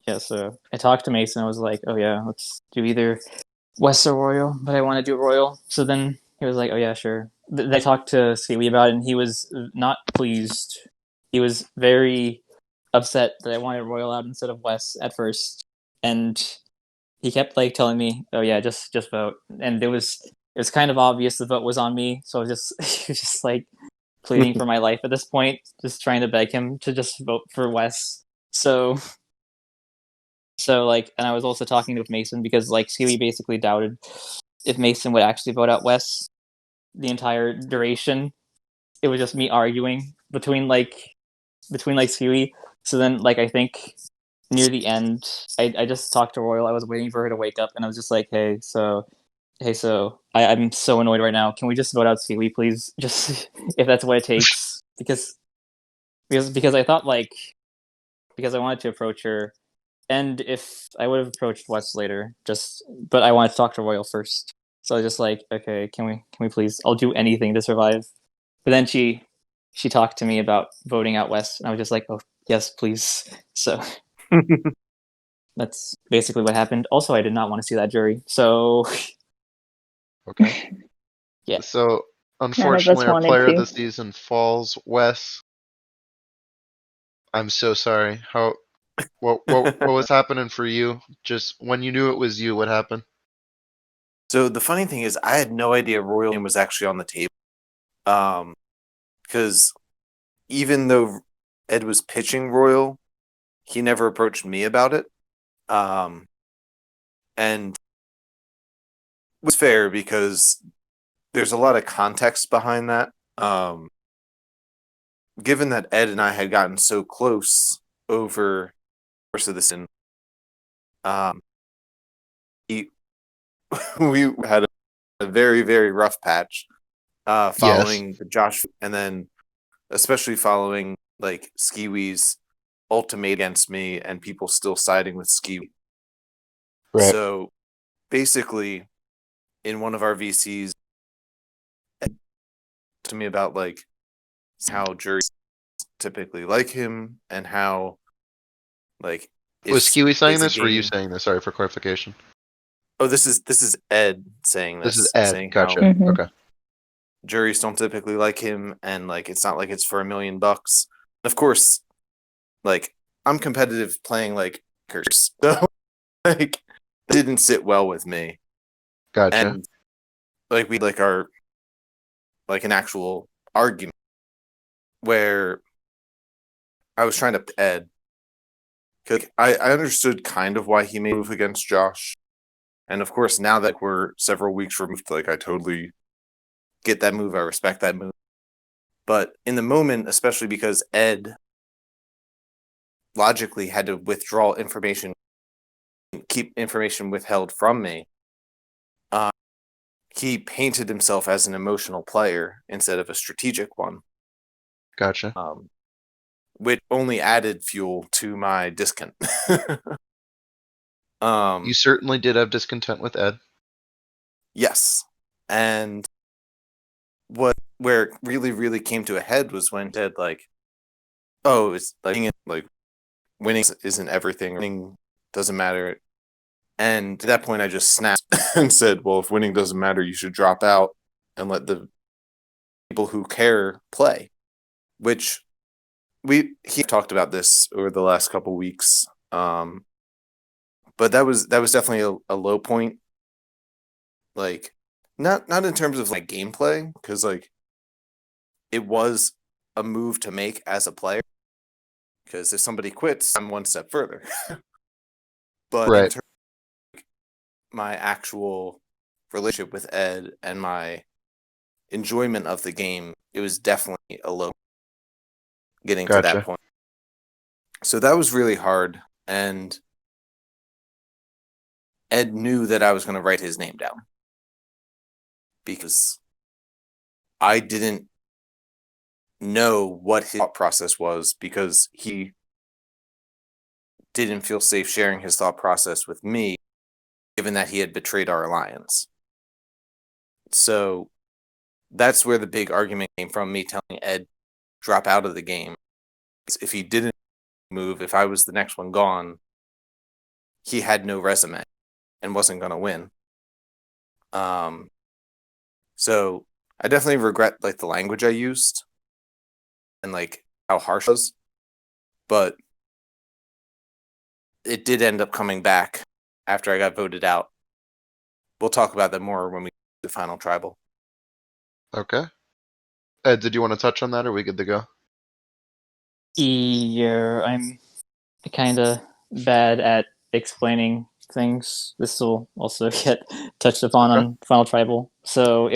Yeah, so I talked to Mason. I was like, oh yeah, let's do either West or Royal, but I want to do Royal. So then he was like, oh yeah, sure. I talked to Skiwi about it, and he was not pleased. He was very upset that I wanted Royal out instead of West at first, and he kept telling me, oh yeah, just vote. And it was kind of obvious the vote was on me, so I was just he was just pleading for my life at this point, just trying to beg him to just vote for Wes. So and I was also talking with Mason because Skiwi basically doubted if Mason would actually vote out Wes the entire duration. It was just me arguing between Skiwi. So then I think near the end I just talked to Royal. I was waiting for her to wake up and I was just like, hey, so I'm so annoyed right now. Can we just vote out Skiwi, please? Just if that's what it takes. Because I thought because I wanted to approach her, and if I would have approached Wes later, but I wanted to talk to Royal first. So I was just like, okay, can we please? I'll do anything to survive. But then she talked to me about voting out Wes, and I was just like, oh yes, please. So that's basically what happened. Also, I did not want to see that jury, so Okay. yeah. So None of us unfortunately, our wanted player of to. the season falls. Wes, I'm so sorry. What was happening for you? Just when you knew it was you, what happened? So the funny thing is, I had no idea Royal name was actually on the table. Because even though Ed was pitching Royal, he never approached me about it. And it was fair because there's a lot of context behind that. Given that Ed and I had gotten so close over the course of the season, he, we had a very, very rough patch Yes. following the Josh, and then especially following like Skiwi's ultimate against me and people still siding with Skiwi. Right. So basically, in one of our VCs, to me about like how juries typically like him and how like Was if Kiwi saying it's a this, or were you game. saying this? Sorry for clarification. Oh, this is Ed saying This is this, Ed. saying how Gotcha. Mhm. Okay. juries don't typically like him, and like it's not like it's for $1 million. Of course, like I'm competitive playing like curse, so like it didn't sit well with me, Gotcha. and like we like our like an actual argument where I was trying to Ed because I understood kind of why he made a move against Josh, and of course now that we're several weeks removed, like I totally get that move. I respect that move. But in the moment, especially because Ed logically had to withdraw information, keep information withheld from me, uh, he painted himself as an emotional player instead of a strategic one, Gotcha. which only added fuel to my discontent. You certainly did have discontent with Ed. Yes. And where it really, really came to a head was when Ed like, oh, it's like winning isn't everything. Winning doesn't matter. And at that point, I just snapped and said, well, if winning doesn't matter, you should drop out and let the people who care play. Which he talked about this over the last couple weeks. But that was definitely a low point. Like, not in terms of like gameplay, because like it was a move to make as a player. Because if somebody quits, I'm one step further. But in Right. terms of my actual relationship with Ed and my enjoyment of the game, it was definitely a low getting to that Gotcha. point. So that was really hard. And Ed knew that I was going to write his name down because I didn't know what his thought process was because he didn't feel safe sharing his thought process with me, given that he had betrayed our alliance. So that's where the big argument came from, me telling Ed drop out of the game. If he didn't move, if I was the next one gone, he had no resume and wasn't going to win. So I definitely regret like the language I used and like how harsh it was, but it did end up coming back after I got voted out. We'll talk about that more when we do the final tribal. Okay. Ed, did you want to touch on that, or are we good to go? Yeah, I'm kind of bad at explaining things. This will also get touched upon Okay. on Final Tribal. So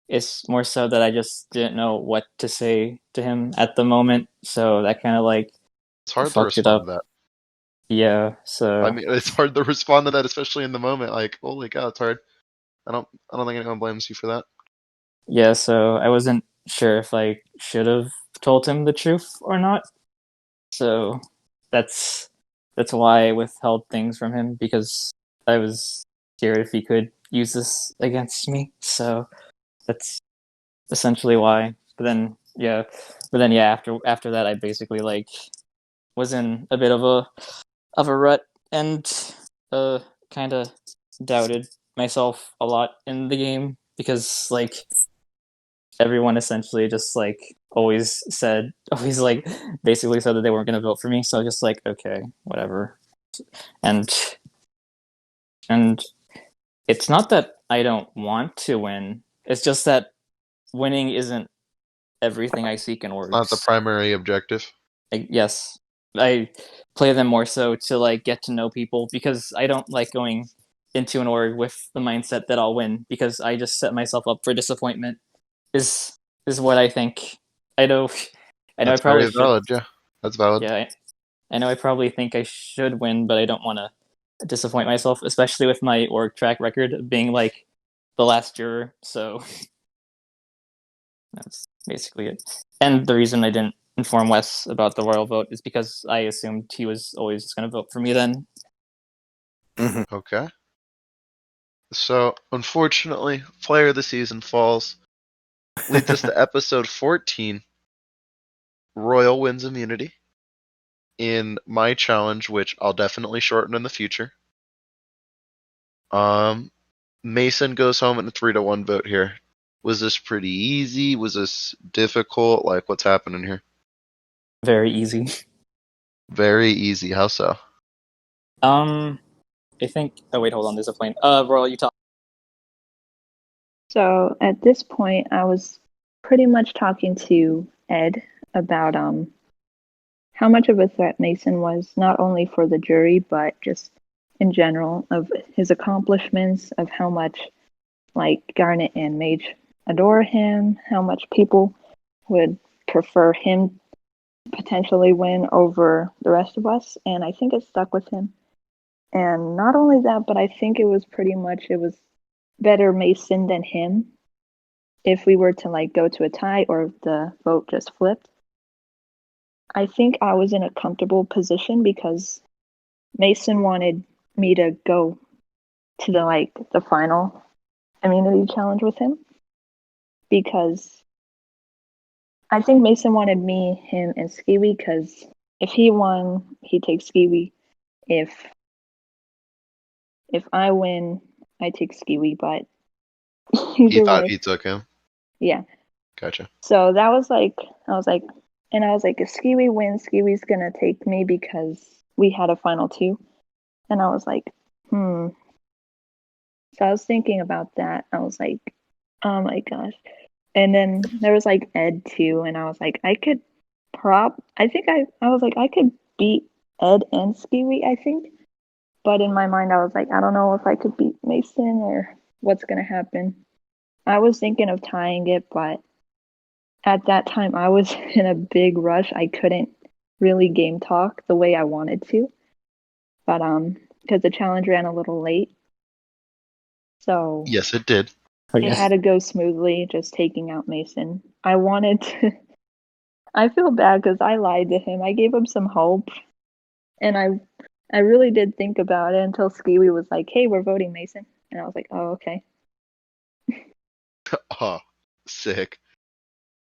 it's more so that I just didn't know what to say to him at the moment. So that kind of like It's hard to fucked it respond to up. that. Yeah. I So mean, it's hard to respond to that, especially in the moment. Like, holy cow, it's hard. I don't think anyone blames you for that. yeah. So I wasn't sure if I should have told him the truth or not. So that's why I withheld things from him, because I was scared if he could use this against me. So that's essentially why. After that, I basically like was in a bit of a rut, and kind of doubted myself a lot in the game, because like everyone essentially just like always like basically said that they weren't going to vote for me. So just like, okay, whatever. And and it's not that I don't want to win, it's just that winning isn't everything I seek in Not the orgs. primary objective. Yes, I play them more so to like get to know people, because I don't like going into an org with the mindset that I'll win, because I just set myself up for disappointment. Is what I think. I know. I know. I That's probably very should. valid. Yeah, that's valid. Yeah, I know. I probably think I should win, but I don't want to disappoint myself, especially with my org track record of being like the last juror. So that's basically it. And the reason I didn't inform Wes about the royal vote is because I assumed he was always just going to vote for me then. Okay. So, unfortunately, player of the season falls. Leads us to episode 14. Royal wins immunity in my challenge, which I'll definitely shorten in the future. Mason goes home in a 3-1 vote here. Was this pretty easy? Was this difficult? Like, what's happening here? Very easy. Very easy. How so? I think. Oh wait, hold on. There's a plane. Royal, you talk. So at this point, I was pretty much talking to Ed about how much of a threat Mason was, not only for the jury, but just in general, of his accomplishments, of how much like Garnet and Mage adore him, how much people would prefer him potentially win over the rest of us. And I think it stuck with him. And not only that, but I think it was better Mason than him if we were to like go to a tie or if the vote just flipped. I think I was in a comfortable position because Mason wanted me to go to the final immunity challenge with him, because I think Mason wanted me, him, and Skiwi, because if he won, he takes Skiwi. If I win, I take Skiwi, but He either thought way, he took him. yeah. Gotcha. So that was like, I was like, if Skiwi wins, Skiwi's gonna take me because we had a final two. And I was like, So I was thinking about that. I was like, oh my gosh. And then there was like Ed too, and I was like, I was like, I could beat Ed and Skiwi, I think. But in my mind, I was like, I don't know if I could beat Mason or what's gonna happen. I was thinking of tying it, but at that time I was in a big rush. I couldn't really game talk the way I wanted to. But because the challenge ran a little late. So Yes, it did. Oh it yeah. had to go smoothly, just taking out Mason. I wanted to I feel bad because I lied to him. I gave him some hope. And I really did think about it until Skiwi was like, hey, we're voting Mason. And I was like, oh, okay. Oh, sick.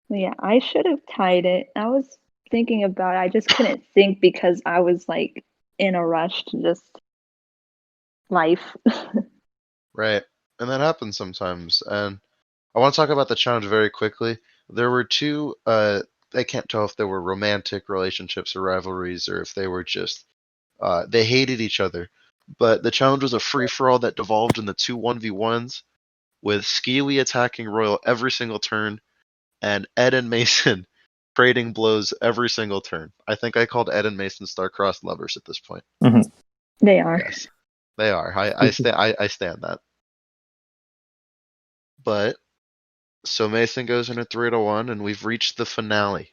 Yeah, I should have tied it. I was thinking about it. I just couldn't think because I was like in a rush to just life. Right. And that happens sometimes. And I want to talk about the challenge very quickly. There were two, I can't tell if they were romantic relationships or rivalries or if they were just, they hated each other. But the challenge was a free for all that devolved into two 1v1s with Skeely attacking Royal every single turn and Ed and Mason trading blows every single turn. I think I called Ed and Mason star-crossed lovers at this point. Mm-hmm. They are. Yes, they are. I stand that. But so Mason goes in a 3-1, and we've reached the finale.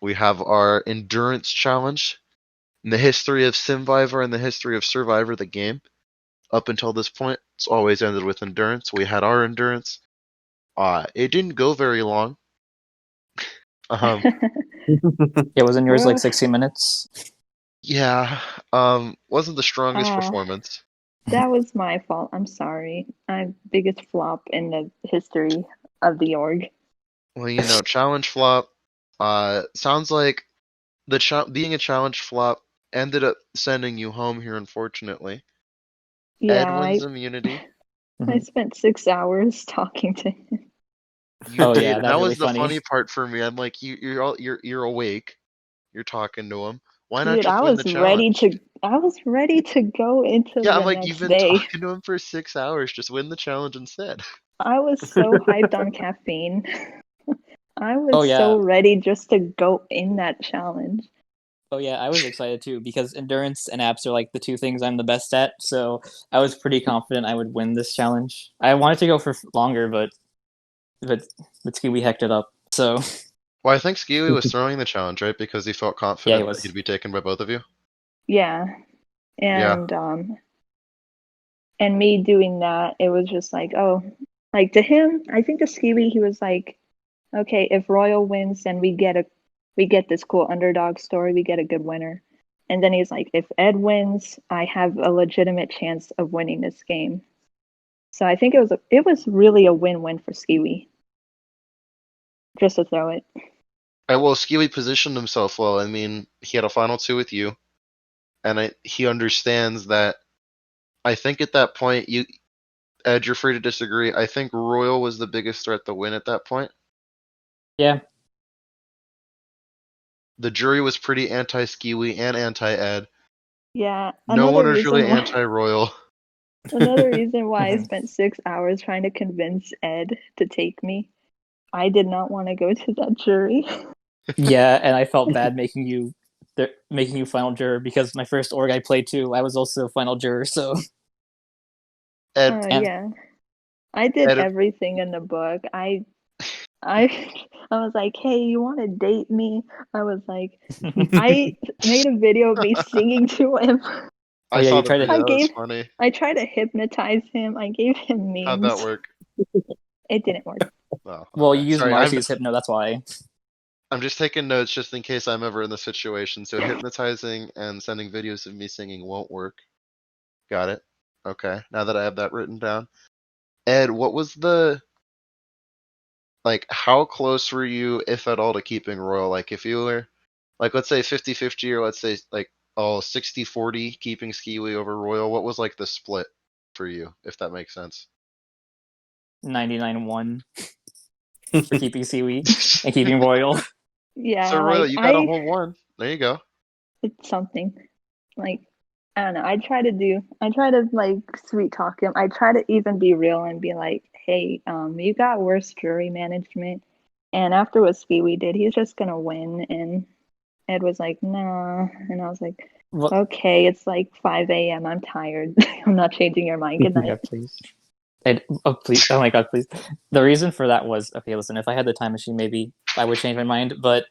We have our endurance challenge. In the history of Simvivor and the history of Survivor, the game, up until this point, it's always ended with endurance. We had our endurance. It didn't go very long. Um, Yeah, wasn't yours like Well, 60 minutes? yeah, wasn't the strongest uh, performance. that was my fault. I'm sorry. I'm biggest flop in the history of the org. Well, challenge flop. Sounds like being a challenge flop ended up sending you home here, unfortunately. Yeah, Ed wins immunity. I spent 6 hours talking to him. You Oh, did, yeah, and that that was really was the funny. funny part for me. I'm like, you're awake. You're talking to him. Why not Dude, just win the challenge? I was ready to go into Yeah, I'm the like, you've next been day. talking to him for 6 hours. Just win the challenge instead. I was so hyped on caffeine. I Oh, was yeah. so ready just to go in that challenge. Oh, yeah, I was excited too because endurance and apps are like the two things I'm the best at. So I was pretty confident I would win this challenge. I wanted to go for longer, but Scooby hecked it up. So Well, I think Skiwi was throwing the challenge, right? Because he felt yeah, he confident that was. he'd be taken by both of you. Yeah. Yeah. And me doing that, it was just like, oh, like to him, I think to Skiwi, he was like, okay, if Royal wins, then we get this cool underdog story, we get a good winner. And then he's like, if Ed wins, I have a legitimate chance of winning this game. So I think it was really a win-win for Skiwi. Just to throw it. Well, Skiwi positioned himself well. I mean, he had a final two with you, and he understands that. I think at that point, Ed, you're free to disagree. I think Royal was the biggest threat to win at that point. Yeah. The jury was pretty anti-Skiwi and anti-Ed. Yeah, No one was really anti-Royal. another reason why I Mhm. spent 6 hours trying to convince Ed to take me. I did not want to go to that jury. Yeah, and I felt bad making you final juror because my first org I played too, I was also final juror. So Ed, and Yeah. I did Ed, everything in the book. I I was like, "Hey, you want to date me?" I was like, I made a video of me singing to him. oh I yeah, saw you the tried to. video. I That was gave funny. I tried to hypnotize him. I gave him How'd that memes. work? It didn't work. Oh, Well, okay. you used Sorry, Marcy's hypno. That's why. I'm just taking notes just in case I'm ever in the situation. So hypnotizing and sending videos of me singing won't work. Got it. Okay. Now that I have that written down. Ed, what was how close were you, if at all, to keeping Royal? Like, if you were, let's say 50-50, or let's say, 60-40 keeping Skiwi over Royal, what was, the split for you, if that makes sense? 99-1 for keeping Seaweed and keeping Royal. So, Yeah, Royal, you got a whole one. There you go. it's something. Like, I don't know. I try to like sweet talk him. I try to even be real and be like, hey, you got worse jury management. And after what Skiwi did, he's just gonna win. And Ed was like, nah. And I was like, Well, okay, it's like 5 a.m. I'm tired. I'm not changing your mind. Good yeah, night. please. Oh please! Oh my god, please! The reason for that was okay. Listen, if I had the time machine, maybe I would change my mind. But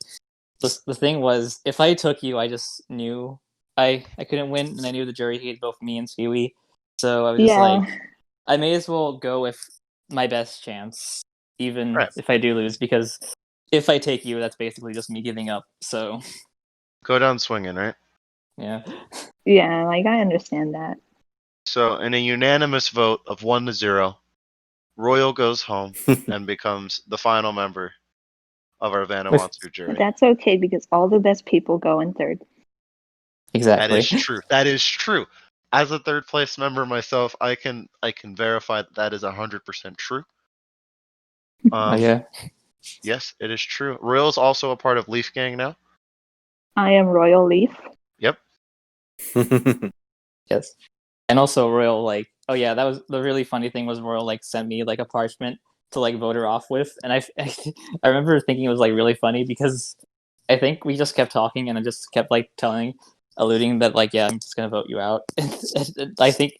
the thing was, if I took you, I just knew I couldn't win, and I knew the jury hated both me and Stewie. So I was just Yeah, like, I may as well go with my best chance, even Right. if I do lose, because if I take you, that's basically just me giving up. So Go down swinging, right? yeah, yeah, like I understand that. So, in a unanimous vote of 1-0, Royal goes home and becomes the final member of our with Vanuatu But jury. that's okay because all the best people go in third. That is exactly. true. That is true. As a third place member myself, I can verify that is 100% true. Oh yeah, Yes, it is true. Royal's also a part of Leaf Gang now. I am Royal Leaf. Yep. yes. And also Royal, like, oh yeah, that was the really funny thing was Royal like sent me like a parchment to like vote her off with, and I remember thinking it was like really funny because I think we just kept talking and I just kept like alluding that like yeah, I'm just gonna vote you out. And I think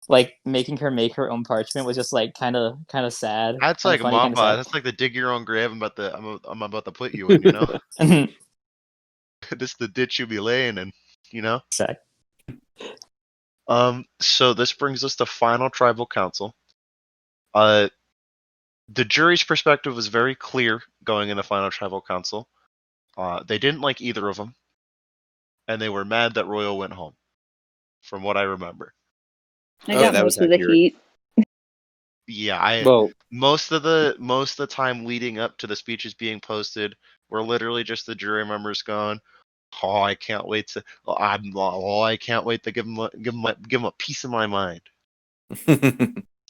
like making her make her own parchment was just like kind of sad, That's kind of like funny, kind of Mamba. sad. That's like the dig your own grave I'm about to put you in, you know? This is the ditch you be laying in, you know? Sad. So this brings us to final tribal council. The jury's perspective was very clear going into final tribal council. They didn't like either of them, and they were mad that Royal went home, from what I remember. I Oh, got that was most of the accurate. heat. Yeah, Well, most of the time leading up to the speeches being posted were literally just the jury members going, "Oh, I can't wait to, I can't wait to give him a piece of my mind."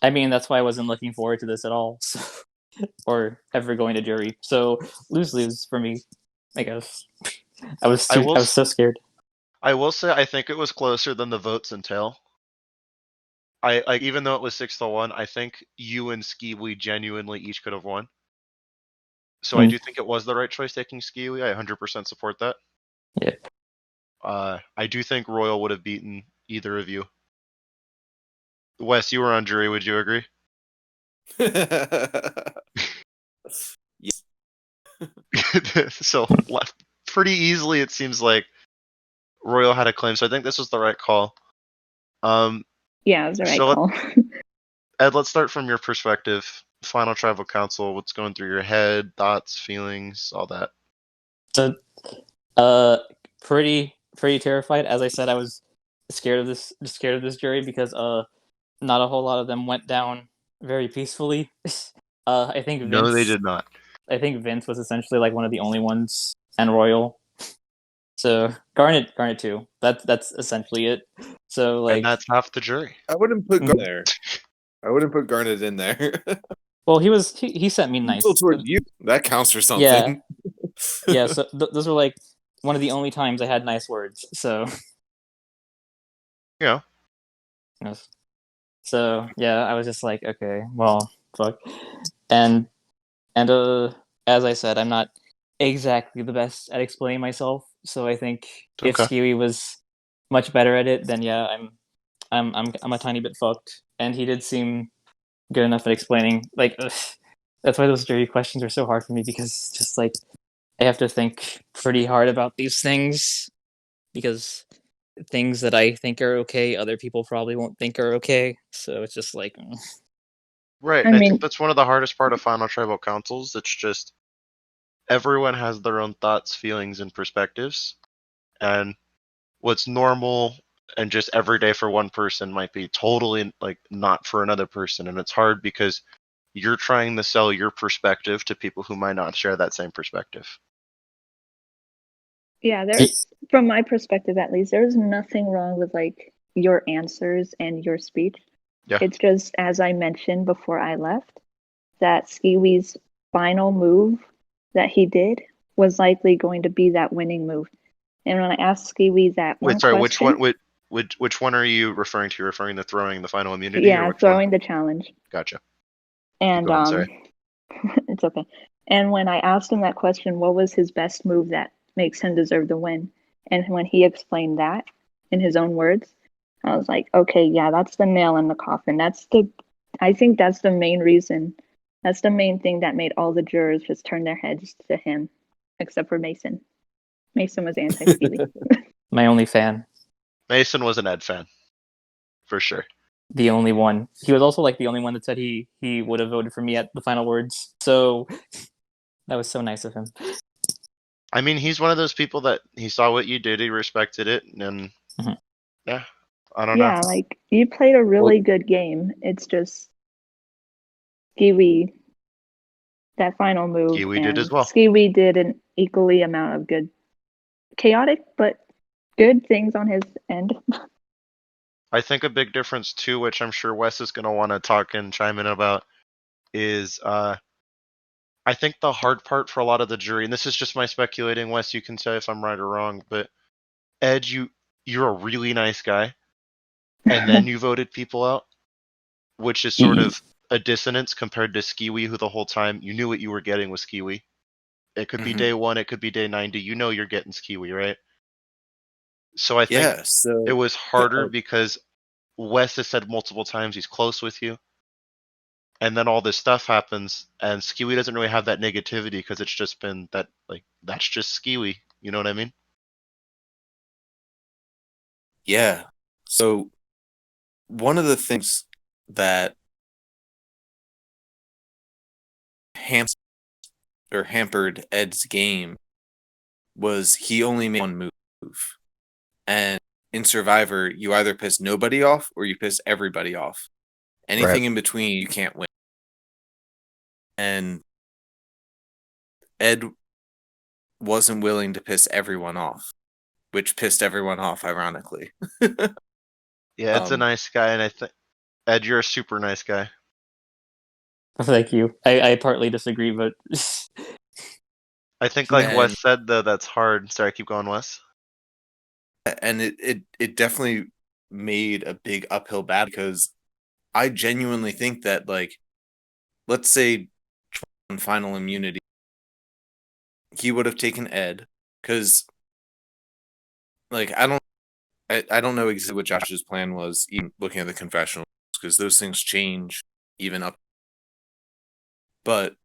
I mean, that's why I wasn't looking forward to this at all, so, or ever going to jury. So lose lose for me, I guess. I will I was so scared. I will say I think it was closer than the votes entail. I like even though it was 6-1, I think you and Skiwi genuinely each could have won. So I Mm. do think it was the right choice taking Skiwi. I 100% support that. Yeah. I do think Royal would have beaten either of you. Wes, you were on jury. Would you agree? yes. So pretty easily, it seems like Royal had a claim. So I think this was the right call. Yeah, it was the right So call. Ed, let's start from your perspective. Final Tribal Council. What's going through your head? Thoughts, feelings, all that. So, pretty terrified. As I said, I was scared of this jury because not a whole lot of them went down very peacefully. I think No, they did not. Vince was essentially like one of the only ones, and Royal. So Garnet too. That's essentially it. So And like, that's half the jury. I wouldn't put Mhm. there. I wouldn't put Garnet in there. well, he sent me Still nice. towards you. That counts for Yeah, something. yeah. So those were like one of the only times I had nice words. So Yeah. yes. So yeah, I was just like, okay, well, fuck. And and as I said, I'm not exactly the best at explaining myself. So I think if Okay. Skewy was much better at it, then yeah, I'm a tiny bit fucked. And he did seem good enough at explaining. Like, that's why those jury questions are so hard for me because just like I have to think pretty hard about these things because things that I think are okay, other people probably won't think are okay. So it's just like, Right, I and I think mean, that's one of the hardest part of Final Tribal Councils. It's just everyone has their own thoughts, feelings, and perspectives, and what's normal and just everyday for one person might be totally like not for another person, and it's hard because you're trying to sell your perspective to people who might not share that same perspective. yeah, there's, from my perspective at least, there's nothing wrong with like your answers and your speech. Yeah. It's just, as I mentioned before I left, that Skiwi's final move that he did was likely going to be that winning move. And when I asked Skiwi that Wait, one sorry, question, which one are you referring to? You're referring to throwing the final immunity, or yeah, which one? throwing the challenge. Gotcha. Keep And going, sorry. it's okay. And when I asked him that question, what was his best move that makes him deserve the win? And when he explained that in his own words, I was like, okay, yeah, that's the nail in the coffin. I think that's the main reason. That's the main thing that made all the jurors just turn their heads to him, except for Mason. Mason was anti-Steely. my only fan, Mason was an Ed fan, for sure. the only one. He was also like the only one that said he would have voted for me at the final words. So that was so nice of him. I mean, he's one of those people that he saw what you did, he respected it, and Mhm. yeah, I don't know. Yeah, like you played a really Well, good game. It's just Skiwi, that final move, Kiwi did as and well. Skiwi did an equally amount of good, chaotic, but good things on his end. I think a big difference too, which I'm sure Wes is going to want to talk and chime in about, is I think the hard part for a lot of the jury, and this is just my speculating, Wes, you can say if I'm right or wrong, but Ed, you're a really nice guy, and then you voted people out, which is sort of a dissonance compared to Skiwi, who the whole time you knew what you were getting with Skiwi. It could be mhm. day 1, it could be day 90. You know you're getting Skiwi, right? So I think Yeah, so it was harder oh, because Wes has said multiple times he's close with you, and then all this stuff happens, and Skiwi doesn't really have that negativity because it's just been that like that's just Skiwi. You know what I mean? yeah. So one of the things that hampered Ed's game was he only made one move. And in Survivor, you either piss nobody off or you piss everybody off. Anything in between, you can't win. And Ed wasn't willing to piss everyone off, which pissed everyone off, ironically. Yeah, Ed's a nice guy, and I think Ed, you're a super nice guy. Thank you. I partly disagree, but I think, like And- Wes said, though, that's hard. Sorry, keep going, Wes. And it definitely made a big uphill battle because I genuinely think that, like, let's say on final immunity, he would have taken Ed because, like, I don't know exactly what Josh's plan was, even looking at the confessionals, because those things change even up. But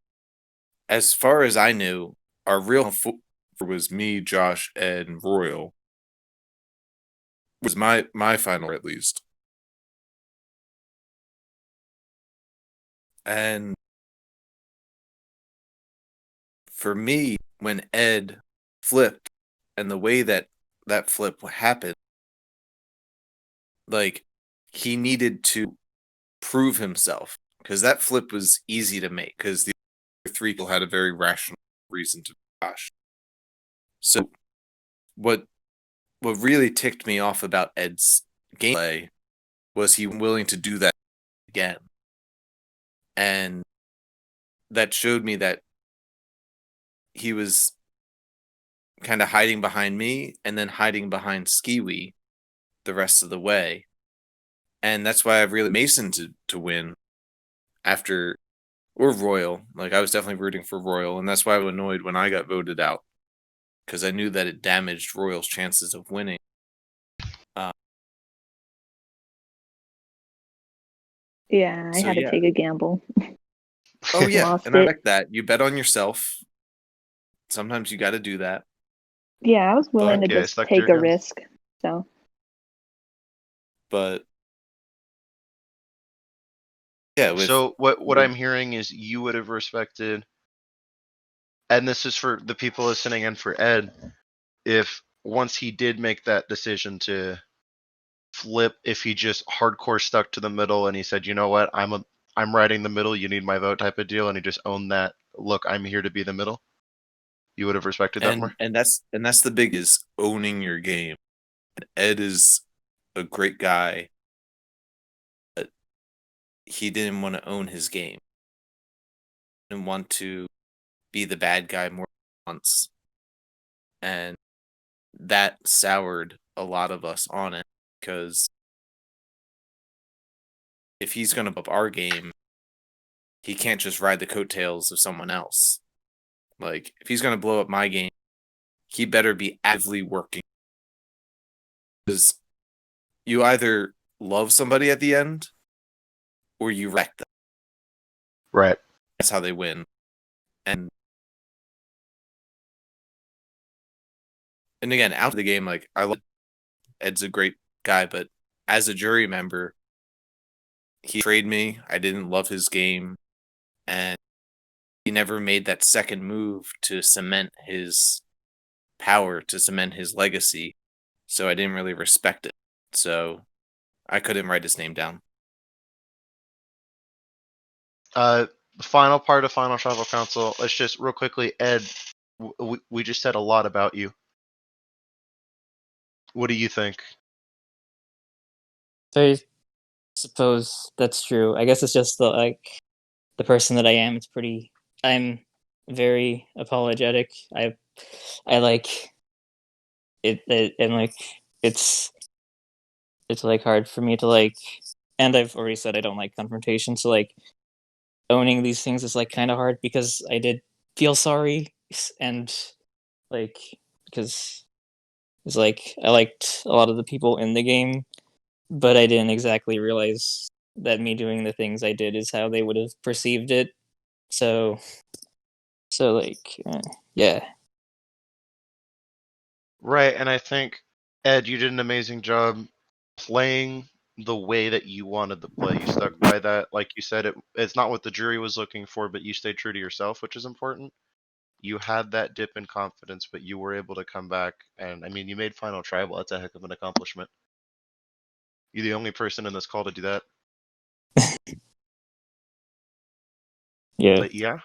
as far as I knew, our real was me, Josh, and Royal. Was my final, at least. And for me, when Ed flipped, and the way that flip happened, like, he needed to prove himself because that flip was easy to make because the other three people had a very rational reason to Josh. So what really ticked me off about Ed's gameplay was he willing to do that again. And that showed me that he was kind of hiding behind me and then hiding behind Skiwi the rest of the way. And that's why I really Mason to win after, or Royal. Like, I was definitely rooting for Royal, and that's why I was annoyed when I got voted out because I knew that it damaged Royal's chances of winning. Yeah, I had to take a gamble. Oh yeah, Lost and I it. like that. You bet on yourself. Sometimes you got to do that. Yeah, I was willing Fuck to yeah, just stuck to take your a guns. risk. So But yeah, with So what I'm hearing is you would have respected, and this is for the people listening and for Ed, if once he did make that decision to flip, if he just hardcore stuck to the middle and he said, you know what, I'm riding the middle, you need my vote type of deal, and he just owned that. Look, I'm here to be the middle. You would have respected that more. and that's the big is owning your game. Ed is a great guy, but he didn't want to own his game. He didn't want to be the bad guy more than once. And that soured a lot of us on it because if he's going to up our game, he can't just ride the coattails of someone else. Like, if he's going to blow up my game, he better be actively working. Because you either love somebody at the end or you wreck them. Right. That's how they win. And again, out of the game, like, I love Ed's a great guy, but as a jury member, he betrayed me. I didn't love his game. And he never made that second move to cement his power, to cement his legacy. So I didn't really respect it. So I couldn't write his name down. The final part of Final Tribal Council. Let's just real quickly, Ed. We just said a lot about you. What do you think? I suppose that's true. I guess it's just the person that I am. It's pretty. I'm very apologetic. I like it and like it's like hard for me to like. And I've already said I don't like confrontation. So like owning these things is like kind of hard because I did feel sorry and like because it's like I liked a lot of the people in the game, but I didn't exactly realize that me doing the things I did is how they would have perceived it. So like yeah. Right, and I think Ed, you did an amazing job playing the way that you wanted to play. You stuck by that, like you said. It's not what the jury was looking for, but you stayed true to yourself, which is important. you had that dip in confidence, but you were able to come back. And I mean, you made final tribal. That's a heck of an accomplishment. You're the only person in this call to do that. Yeah. But yeah,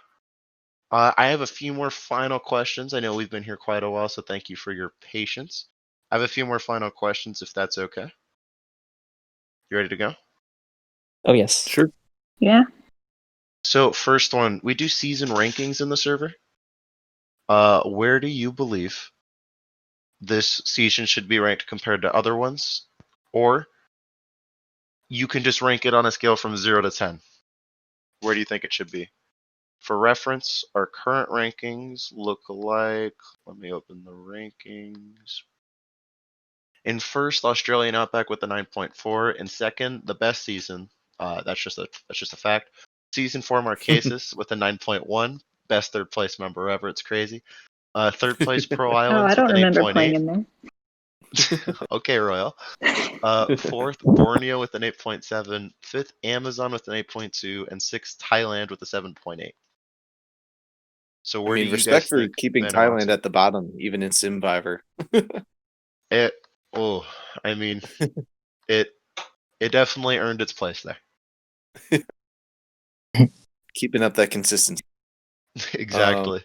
I have a few more final questions. I know we've been here quite a while, so thank you for your patience. I have a few more final questions, if that's okay. You ready to go? Oh yes. Sure. Yeah. So first one, we do season rankings in the server. Where do you believe this season should be ranked compared to other ones? Or you can just rank it on a scale from 0 to 10. Where do you think it should be? For reference, our current rankings look like. Let me open the rankings. In first, Australian Outback with the 9.4. In second, the best season. That's just a fact. Season 4 Marquesas with a 9.1. Best third place member ever. It's crazy. Third place Pro Oh, I Islands with don't an remember playing 8.8. in there. Okay, Royal. Fourth, Borneo with an 8.7. Fifth, Amazon with an 8.2. And sixth, Thailand with a 7.8. So I where do mean, you respect guys for think keeping Thailand Vanuatu? at the bottom, even in Simvivor. It, oh, I mean, it it definitely earned its place there. Keeping up that consistency. Exactly.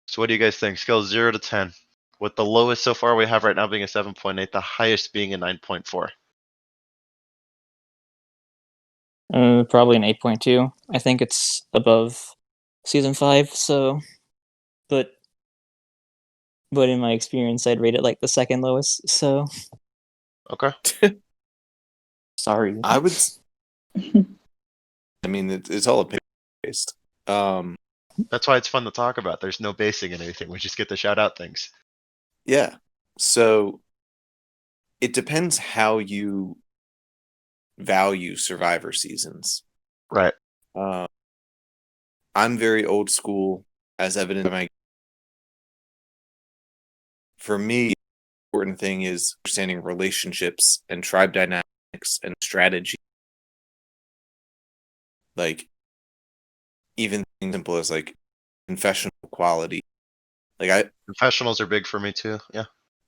So what do you guys think? Scale 0 to 10. With the lowest so far we have right now being a 7.8, the highest being a 9.4. Probably an 8.2. I think it's above season 5. So, but in my experience, I'd rate it like the second lowest. So Okay. sorry. I would. I mean, it's all opinion based. That's why it's fun to talk about. There's no basing in anything. We just get to shout out things. Yeah. So it depends how you value Survivor seasons. Right. I'm very old school, as evident by my. For me, the important thing is understanding relationships and tribe dynamics and strategy. Like, even things simple as like confessional quality. Like Professionals are big for me too. Yeah.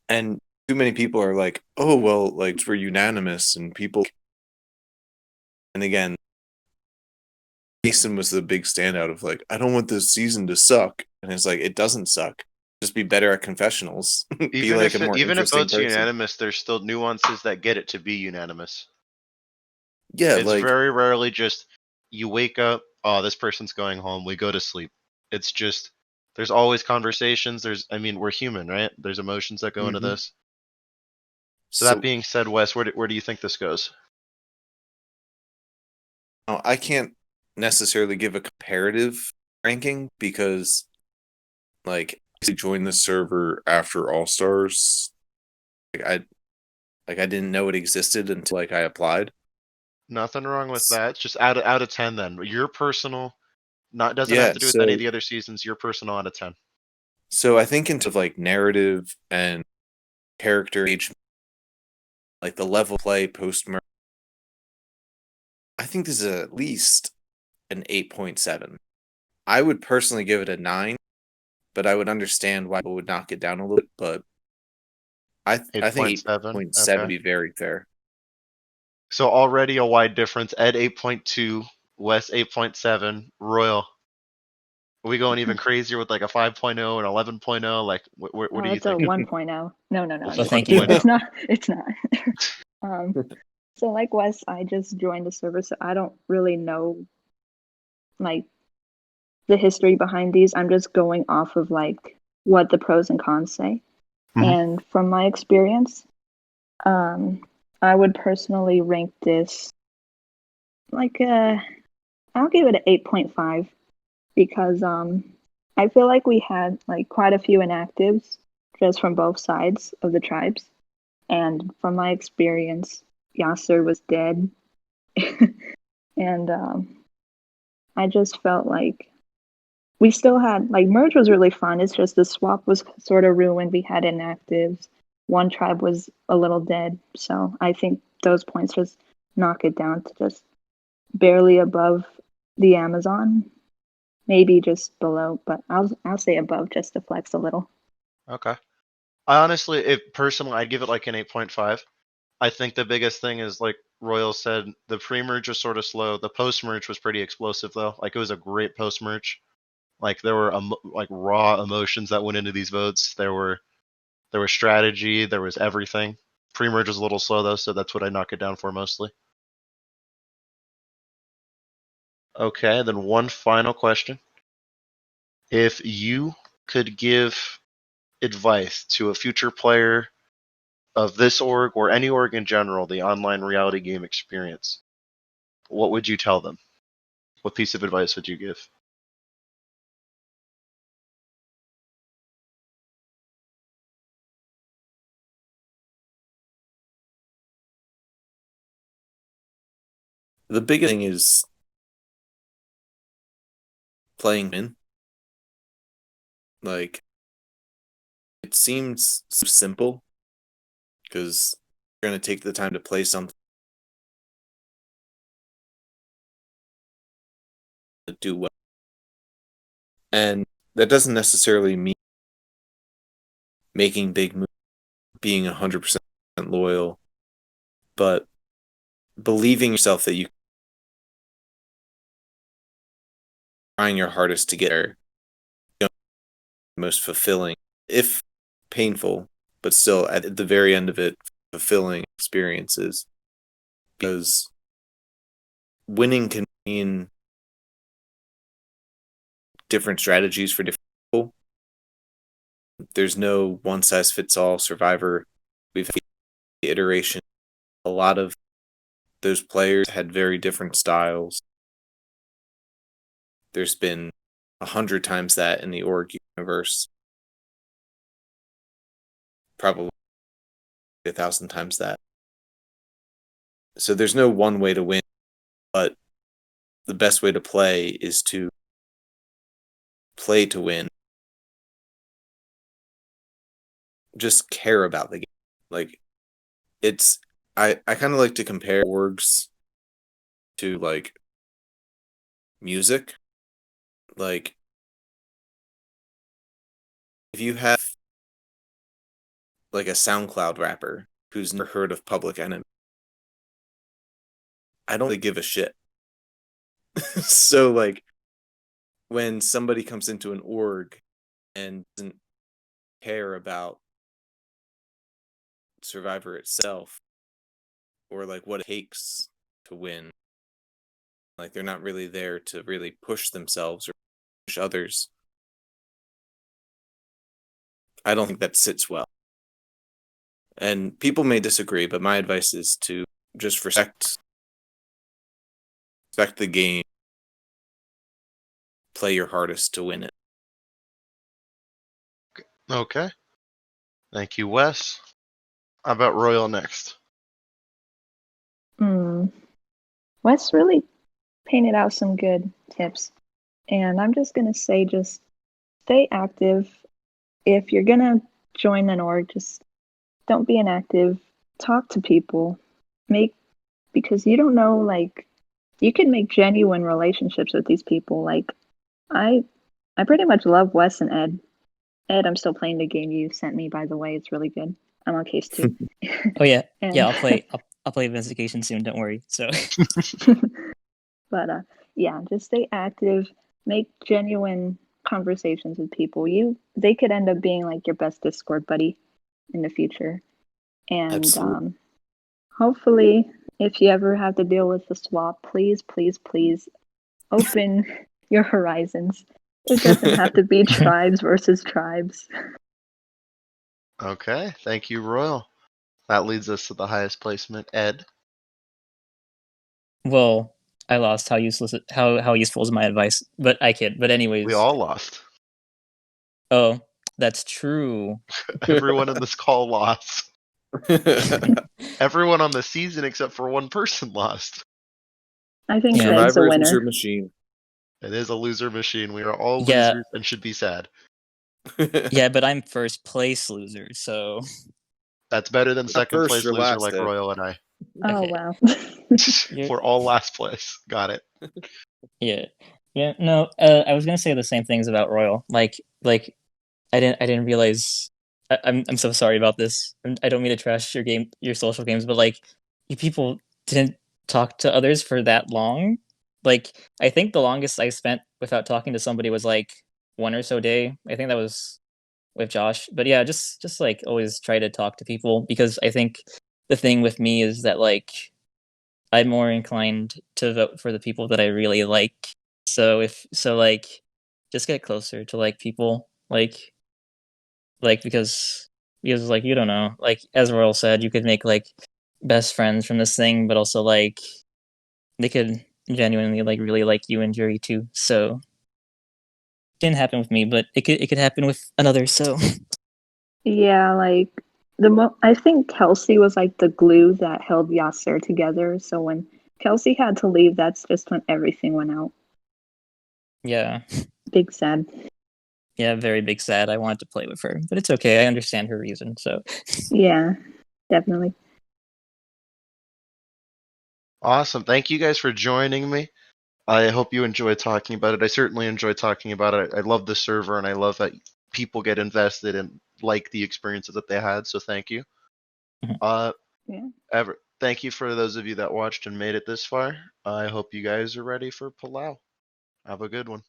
and too many people are like, oh well, like we're unanimous, and people. And again, Mason was the big standout of like, I don't want this season to suck, and it's like it doesn't suck. Just be better at confessionals. Be like a more Even if interesting votes person. unanimous, there's still nuances that get it to be unanimous. Yeah, It's like very rarely just you wake up, oh, this person's going home, we go to sleep. It's just there's always conversations. I mean, we're human, right? There's emotions that go into mhm. this. So that So being said, Wes, where do you think this goes? I can't necessarily give a comparative ranking because like I joined the server after All Stars. I didn't know it existed until like I applied. Nothing wrong with that. It's just out of 10 then. Your personal, not doesn't have Yeah, to do with any so of the other seasons. Your personal out of 10. I think into like narrative and character age, like the level play post merge, I think this is at least an 8.7. I would personally give it a 9, but I would understand why people would knock it down a little bit. But I think 8.7. 8.7 would Okay. be very fair. So already a wide difference. Ed 8.2, Wes 8.7, Royal. Are we going even crazier with like a 5.0 and 11.0? Like, what Oh, are you it's a thinking? 1.0. No, I'm Well, just thank kidding. you. It's not. It's not. um, so like Wes, I just joined the server, so I don't really know like the history behind these. I'm just going off of like what the pros and cons say. Mhm. And from my experience, I would personally rank this like I'll give it an 8.5 because I feel like we had like quite a few inactives just from both sides of the tribes. And from my experience, Yasser was dead. And I just felt like we still had like merge was really fun. It's just the swap was sort of ruined. We had inactives. One tribe was a little dead. So I think those points just knock it down to just barely above the Amazon. maybe just below, but I'll say above just to flex a little. Okay. I honestly, personally, I'd give it like an 8.5. I think the biggest thing is, like Royal said, the pre-merge was sort of slow. The post-merge was pretty explosive, though. Like, it was a great post-merge. Like, there were like raw emotions that went into these votes. There was strategy. There was everything. Pre-merge was a little slow, though, so that's what I knock it down for mostly. Okay, then one final question. If you could give advice to a future player of this org or any org in general, the online reality game experience, what would you tell them? What piece of advice would you give? The biggest thing is playing in. Like, it seems so simple because you're going to take the time to play something to do well. And that doesn't necessarily mean making big moves, being 100% loyal, but believing yourself that you trying your hardest to get there, most fulfilling, if painful, but still at the very end of it, fulfilling experiences. Because winning can mean different strategies for different people. There's no one size fits all Survivor. We've had the iteration. A lot of those players had very different styles. There's been 100 times that in the org universe. Probably 1,000 times that. So there's no one way to win, but the best way to play is to play to win. Just care about the game. Like, it's I kind of like to compare orgs to like music. Like, if you have like a SoundCloud rapper who's never heard of Public Enemy, I don't really give a shit. So like, when somebody comes into an org and doesn't care about Survivor itself or like what it takes to win, like they're not really there to really push themselves or push others, I don't think that sits well. And people may disagree, but my advice is to just respect the game, play your hardest to win it. Okay. Thank you, Wes. How about Royal next? Wes really painted out some good tips. And I'm just going to say, just stay active. If you're going to join an org, just don't be inactive. Talk to people. Because you don't know, like, you can make genuine relationships with these people. Like, I pretty much love Wes and Ed. Ed, I'm still playing the game you sent me, by the way. It's really good. I'm on case 2. Oh yeah, And- yeah. I'll play Investigation soon. Don't worry. So, but yeah, just stay active. Make genuine conversations with people. They could end up being like your best Discord buddy in the future. And Absolutely. hopefully, if you ever have to deal with the swap, please, please, please open your horizons. It doesn't have to be tribes versus tribes. Okay, thank you, Royal. That leads us to the highest placement, Ed. well, I lost. How useful is my advice? But I kid. But anyways, We all lost. oh, that's true. Everyone in this call lost. Everyone on the season except for one person lost. I think Yeah. Ed's a Survivor is winner. your machine. It is a loser machine. We are all Yeah. losers and should be sad. Yeah, but I'm first place loser, so That's better than second first, place you're loser last, like Ed. Royal and I. Oh, Okay. wow. We're all last place. Got it. yeah, Yeah, no, I was gonna say the same things about Royal. Like I didn't realize. I'm so sorry about this. I don't mean to trash your social games, but like, you people didn't talk to others for that long. Like, I think the longest I spent without talking to somebody was like one or so day. I think that was with Josh. But yeah, just like always try to talk to people because I think the thing with me is that like I'm more inclined to vote for the people that I really like. So like just get closer to like people because like you don't know, like as Royal said, you could make like best friends from this thing, but also like they could genuinely like really like you and Jury too. So didn't happen with me, but it could happen with another. So Yeah, like I think Kelsey was like the glue that held Yasser together. So when Kelsey had to leave, that's just when everything went out. yeah, Big sad. yeah, very big sad. I wanted to play with her, but it's okay. I understand her reason. So Yeah, definitely. Awesome. Thank you guys for joining me. I hope you enjoy talking about it. I certainly enjoy talking about it. I love the server and I love that people get invested and like the experiences that they had. So thank you. Mhm. Uh, Yeah. thank you for those of you that watched and made it this far. I hope you guys are ready for Palau. Have a good one.